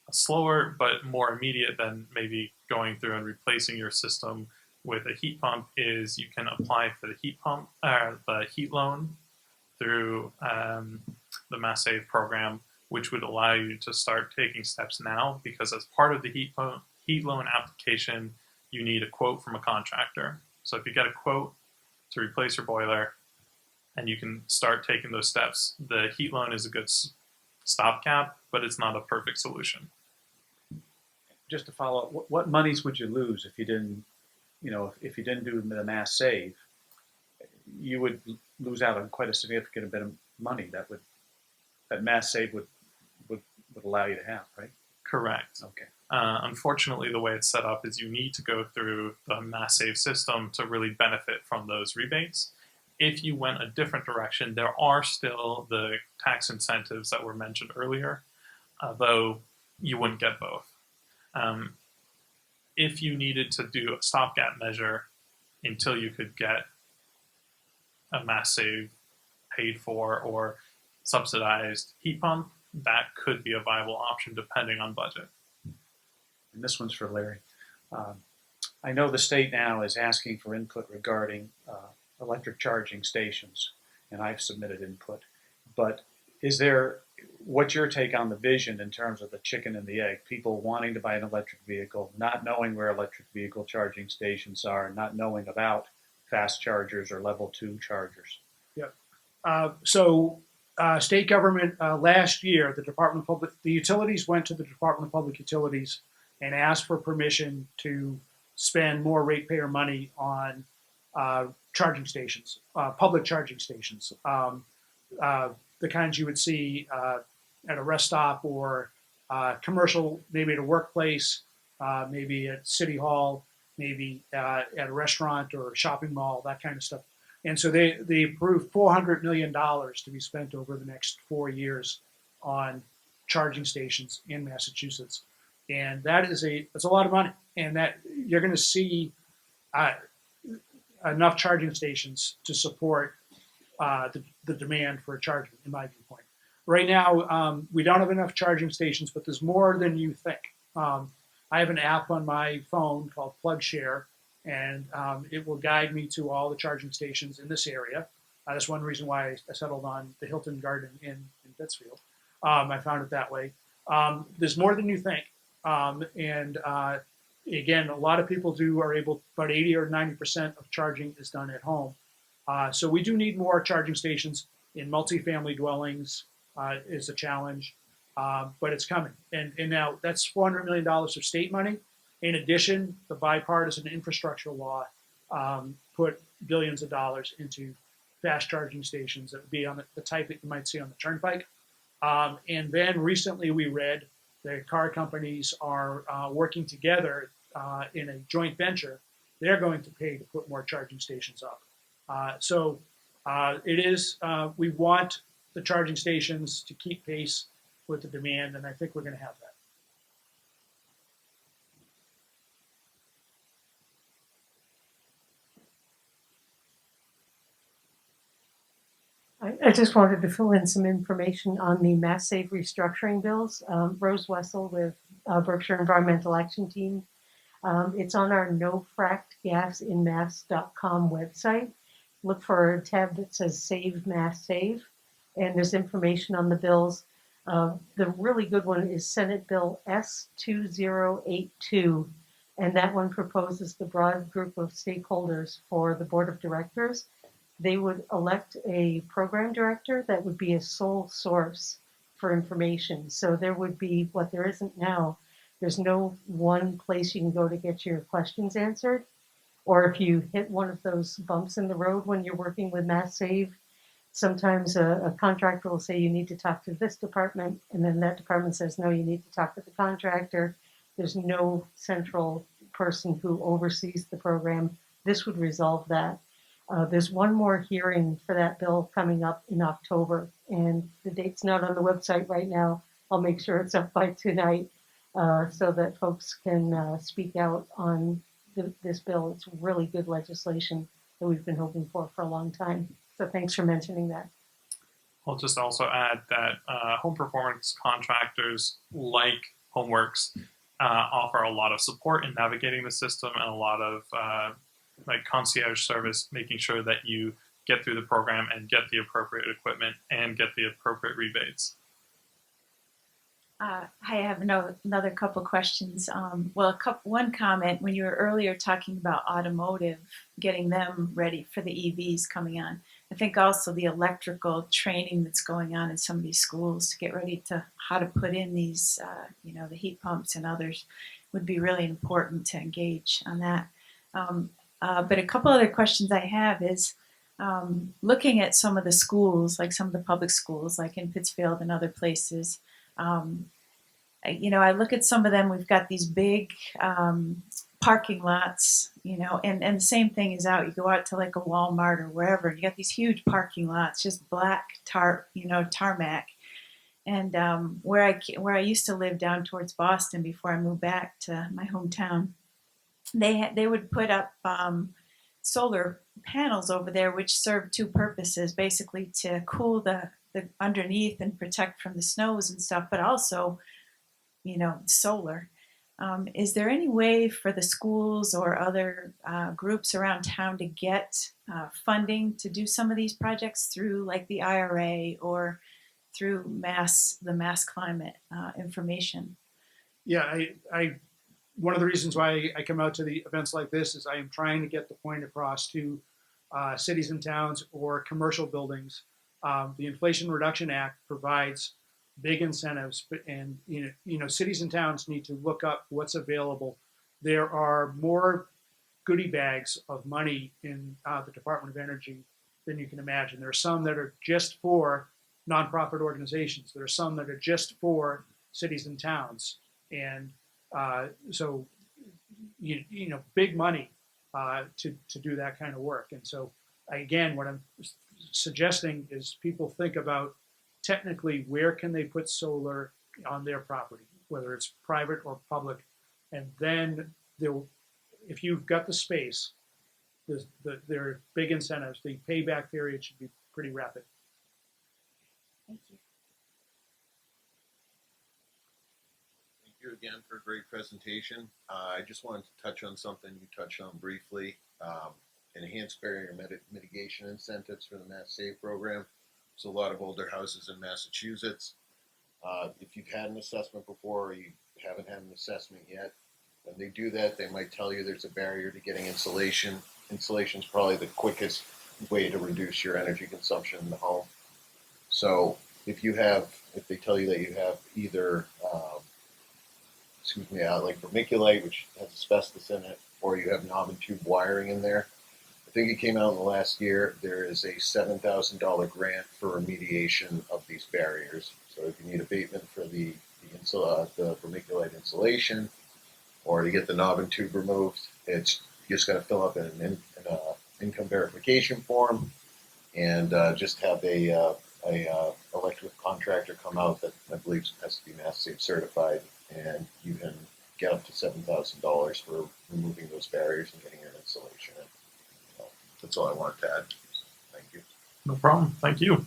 a slower but more immediate than maybe going through and replacing your system with a heat pump is you can apply for the heat loan through the Mass Save program, which would allow you to start taking steps now, because as part of the heat loan application, you need a quote from a contractor. So if you get a quote to replace your boiler and you can start taking those steps, the heat loan is a good stopgap, but it's not a perfect solution. Just to follow up, what monies would you lose if you didn't, if you didn't do the Mass Save? You would lose out on quite a significant bit of money that Mass Save would allow you to have, right? Correct. Okay. Unfortunately, the way it's set up is you need to go through the Mass Save system to really benefit from those rebates. If you went a different direction, there are still the tax incentives that were mentioned earlier, though you wouldn't get both. If you needed to do a stopgap measure until you could get a Mass Save paid for or subsidized heat pump, that could be a viable option depending on budget. And this one's for Larry. I know the state now is asking for input regarding electric charging stations, and I've submitted input. But what's your take on the vision in terms of the chicken and the egg? People wanting to buy an electric vehicle, not knowing where electric vehicle charging stations are, not knowing about fast chargers or level 2 chargers. Yep. State government last year, the utilities went to the Department of Public Utilities and asked for permission to spend more ratepayer money on charging stations, public charging stations, the kinds you would see at a rest stop or commercial, maybe at a workplace, maybe at City Hall, maybe at a restaurant or a shopping mall, that kind of stuff. And so they approved $400 million to be spent over the next 4 years on charging stations in Massachusetts. And that's a lot of money. And that you're going to see enough charging stations to support the demand for charging, in my viewpoint. Right now, we don't have enough charging stations, but there's more than you think. I have an app on my phone called PlugShare, and it will guide me to all the charging stations in this area. That's one reason why I settled on the Hilton Garden in Pittsfield. I found it that way. There's more than you think. Again, a lot of people are able, about 80 or 90% of charging is done at home. So we do need more charging stations in multifamily dwellings is a challenge, but it's coming. And now that's $400 million of state money. In addition, the bipartisan infrastructure law put billions of dollars into fast charging stations that would be on the type that you might see on the turnpike. And then recently we read that car companies are working together in a joint venture. They're going to pay to put more charging stations up. We want the charging stations to keep pace with the demand, and I think we're going to have that. I just wanted to fill in some information on the Mass Save restructuring bills. Rose Wessel with Berkshire Environmental Action Team. It's on our nofrackedgasinmass.com website. Look for a tab that says Save Mass Save, and there's information on the bills. The really good one is Senate Bill S2082, and that one proposes the broad group of stakeholders for the board of directors. They would elect a program director that would be a sole source for information. So there would be, what there isn't now, there's no one place you can go to get your questions answered. Or if you hit one of those bumps in the road when you're working with Mass Save, sometimes a contractor will say you need to talk to this department, and then that department says, no, you need to talk to the contractor. There's no central person who oversees the program. This would resolve that. There's one more hearing for that bill coming up in October, and the date's not on the website right now. I'll make sure it's up by tonight so that folks can speak out on this bill. It's really good legislation that we've been hoping for a long time. So thanks for mentioning that. I'll just also add that home performance contractors like HomeWorks offer a lot of support in navigating the system and a lot of like concierge service, making sure that you get through the program and get the appropriate equipment and get the appropriate rebates. I have another couple questions. One comment, when you were earlier talking about automotive, getting them ready for the EVs coming on. I think also the electrical training that's going on in some of these schools to get ready to how to put in these, the heat pumps and others would be really important to engage on that. But a couple other questions I have is looking at some of the schools, like some of the public schools, like in Pittsfield and other places. I look at some of them. We've got these big parking lots, and the same thing is out. You go out to like a Walmart or wherever, and you got these huge parking lots, just black tarmac. And where I used to live down towards Boston before I moved back to my hometown, they would put up solar panels over there, which serve two purposes: basically to cool the underneath and protect from the snows and stuff, but also, solar. Is there any way for the schools or other groups around town to get funding to do some of these projects through like the IRA or through the mass climate information. Yeah, one of the reasons why I come out to the events like this is I am trying to get the point across to cities and towns or commercial buildings. The Inflation Reduction Act provides big incentives, and cities and towns need to look up what's available. There are more goodie bags of money in the Department of Energy than you can imagine. There are some that are just for nonprofit organizations. There are some that are just for cities and towns, and so big money to do that kind of work. And so again, what I'm suggesting is people think about technically where can they put solar on their property, whether it's private or public, and then if you've got the space, there are big incentives. The payback period should be pretty rapid. Thank you. Thank you again for a great presentation. I just wanted to touch on something you touched on briefly. Enhanced barrier mitigation incentives for the Mass Save program. There's a lot of older houses in Massachusetts. If you've had an assessment before or you haven't had an assessment yet, when they do that, they might tell you there's a barrier to getting insulation. Insulation is probably the quickest way to reduce your energy consumption in the home. So if they tell you that you have either, like vermiculite, which has asbestos in it, or you have knob and tube wiring in there, I think it came out in the last year, there is a $7,000 grant for remediation of these barriers. So if you need abatement for the vermiculite insulation, or to get the knob and tube removed, you just got to fill up an income verification form, and just have a electrical contractor come out that I believe has to be Mass Save certified, and you can get up to $7,000 for removing those barriers and getting your insulation in. So that's all I wanted to add. Thank you. No problem. Thank you.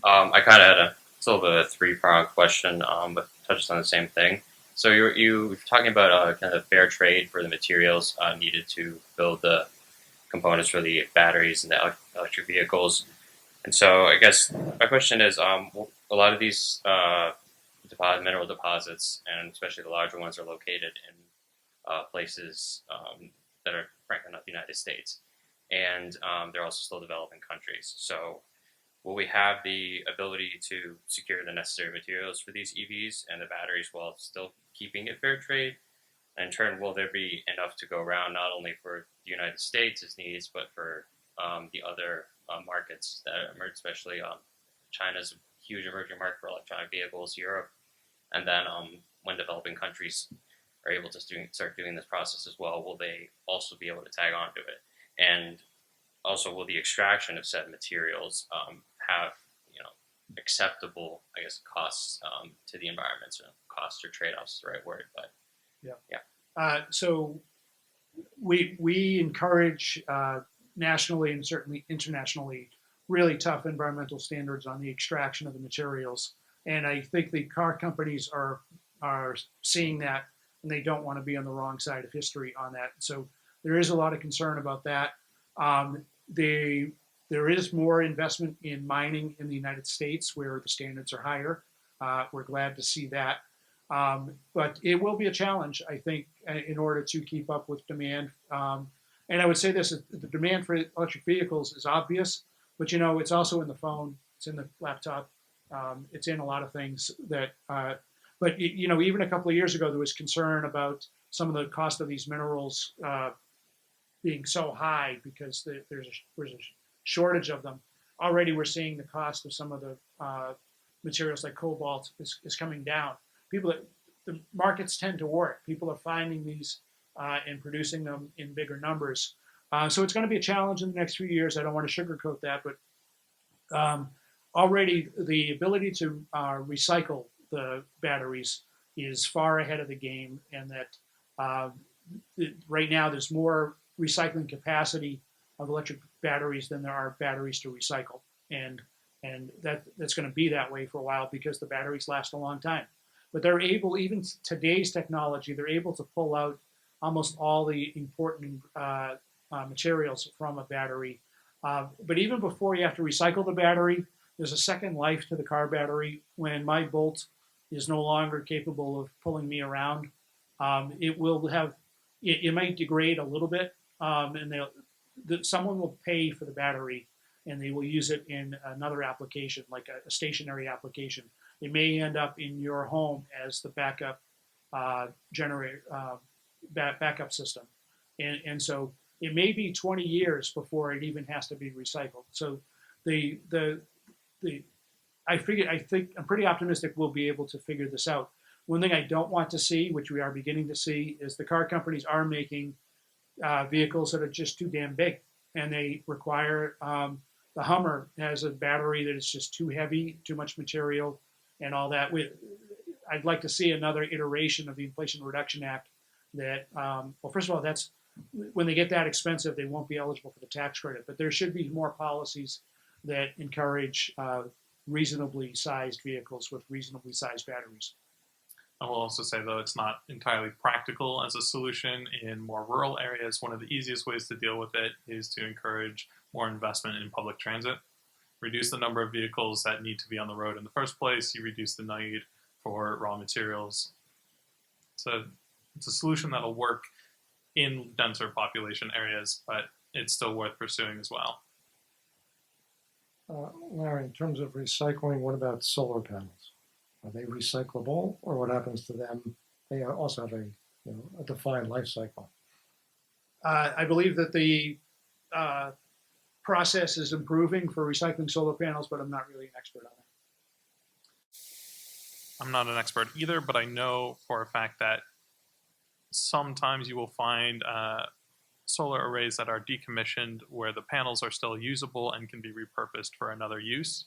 I kind of had a sort of a three-pronged question, but touches on the same thing. So you were talking about kind of fair trade for the materials needed to build the components for the batteries and the electric vehicles. And so I guess my question is, a lot of these mineral deposits, and especially the larger ones, are located in places that are frankly not the United States, and they're also still developing countries. So will we have the ability to secure the necessary materials for these EVs and the batteries while still keeping it fair trade? And in turn, will there be enough to go around not only for the United States' needs, but for the other markets that emerge, especially China's a huge emerging market for electronic vehicles, Europe, and then when developing countries are able to start doing this process as well, will they also be able to tag on to it? And also, will the extraction of said materials have acceptable, I guess, costs to the environment? So costs or trade-offs is the right word, but yeah. So we encourage nationally and certainly internationally really tough environmental standards on the extraction of the materials, and I think the car companies are seeing that, and they don't want to be on the wrong side of history on that. So there is a lot of concern about that. There is more investment in mining in the United States where the standards are higher. We're glad to see that. But it will be a challenge, I think, in order to keep up with demand. And I would say this, the demand for electric vehicles is obvious, but it's also in the phone, it's in the laptop, it's in a lot of things that, but even a couple of years ago, there was concern about some of the cost of these minerals being so high because there's a shortage of them. Already we're seeing the cost of some of the materials like cobalt is coming down. The markets tend to work. People are finding these and producing them in bigger numbers. So it's going to be a challenge in the next few years. I don't want to sugarcoat that, but already the ability to recycle the batteries is far ahead of the game, and that right now there's more recycling capacity of electric batteries than there are batteries to recycle, and that's going to be that way for a while because the batteries last a long time. But they're able, even today's technology, they're able to pull out almost all the important materials from a battery. But even before you have to recycle the battery, there's a second life to the car battery. When my Bolt is no longer capable of pulling me around, it will have, it might degrade a little bit, and someone will pay for the battery and they will use it in another application, like a stationary application. It may end up in your home as the backup backup system. And so it may be 20 years before it even has to be recycled. So I think I'm pretty optimistic we'll be able to figure this out. One thing I don't want to see, which we are beginning to see, is the car companies are making vehicles that are just too damn big, and they require the Hummer has a battery that is just too heavy, too much material, and all that. I'd like to see another iteration of the Inflation Reduction Act that, well, first of all, that's when they get that expensive, they won't be eligible for the tax credit. But there should be more policies that encourage reasonably sized vehicles with reasonably sized batteries. I will also say, though, it's not entirely practical as a solution in more rural areas. One of the easiest ways to deal with it is to encourage more investment in public transit. Reduce the number of vehicles that need to be on the road in the first place. You reduce the need for raw materials. So it's a solution that'll work in denser population areas, but it's still worth pursuing as well. Larry, in terms of recycling, what about solar panels? Are they recyclable, or what happens to them? They also have a defined life cycle. I believe that the process is improving for recycling solar panels, but I'm not really an expert on it. I'm not an expert either, but I know for a fact that sometimes you will find solar arrays that are decommissioned where the panels are still usable and can be repurposed for another use.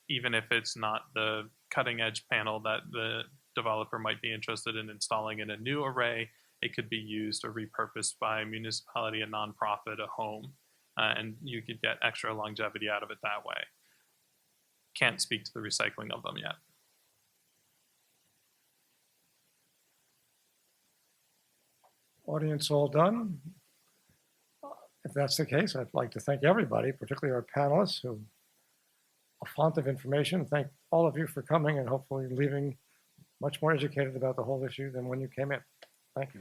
Even if it's not the cutting edge panel that the developer might be interested in installing in a new array, it could be used or repurposed by a municipality, a nonprofit, a home, and you could get extra longevity out of it that way. Can't speak to the recycling of them yet. Audience all done? If that's the case, I'd like to thank everybody, particularly our panelists, who a font of information. Thank all of you for coming and hopefully leaving much more educated about the whole issue than when you came in. Thank you.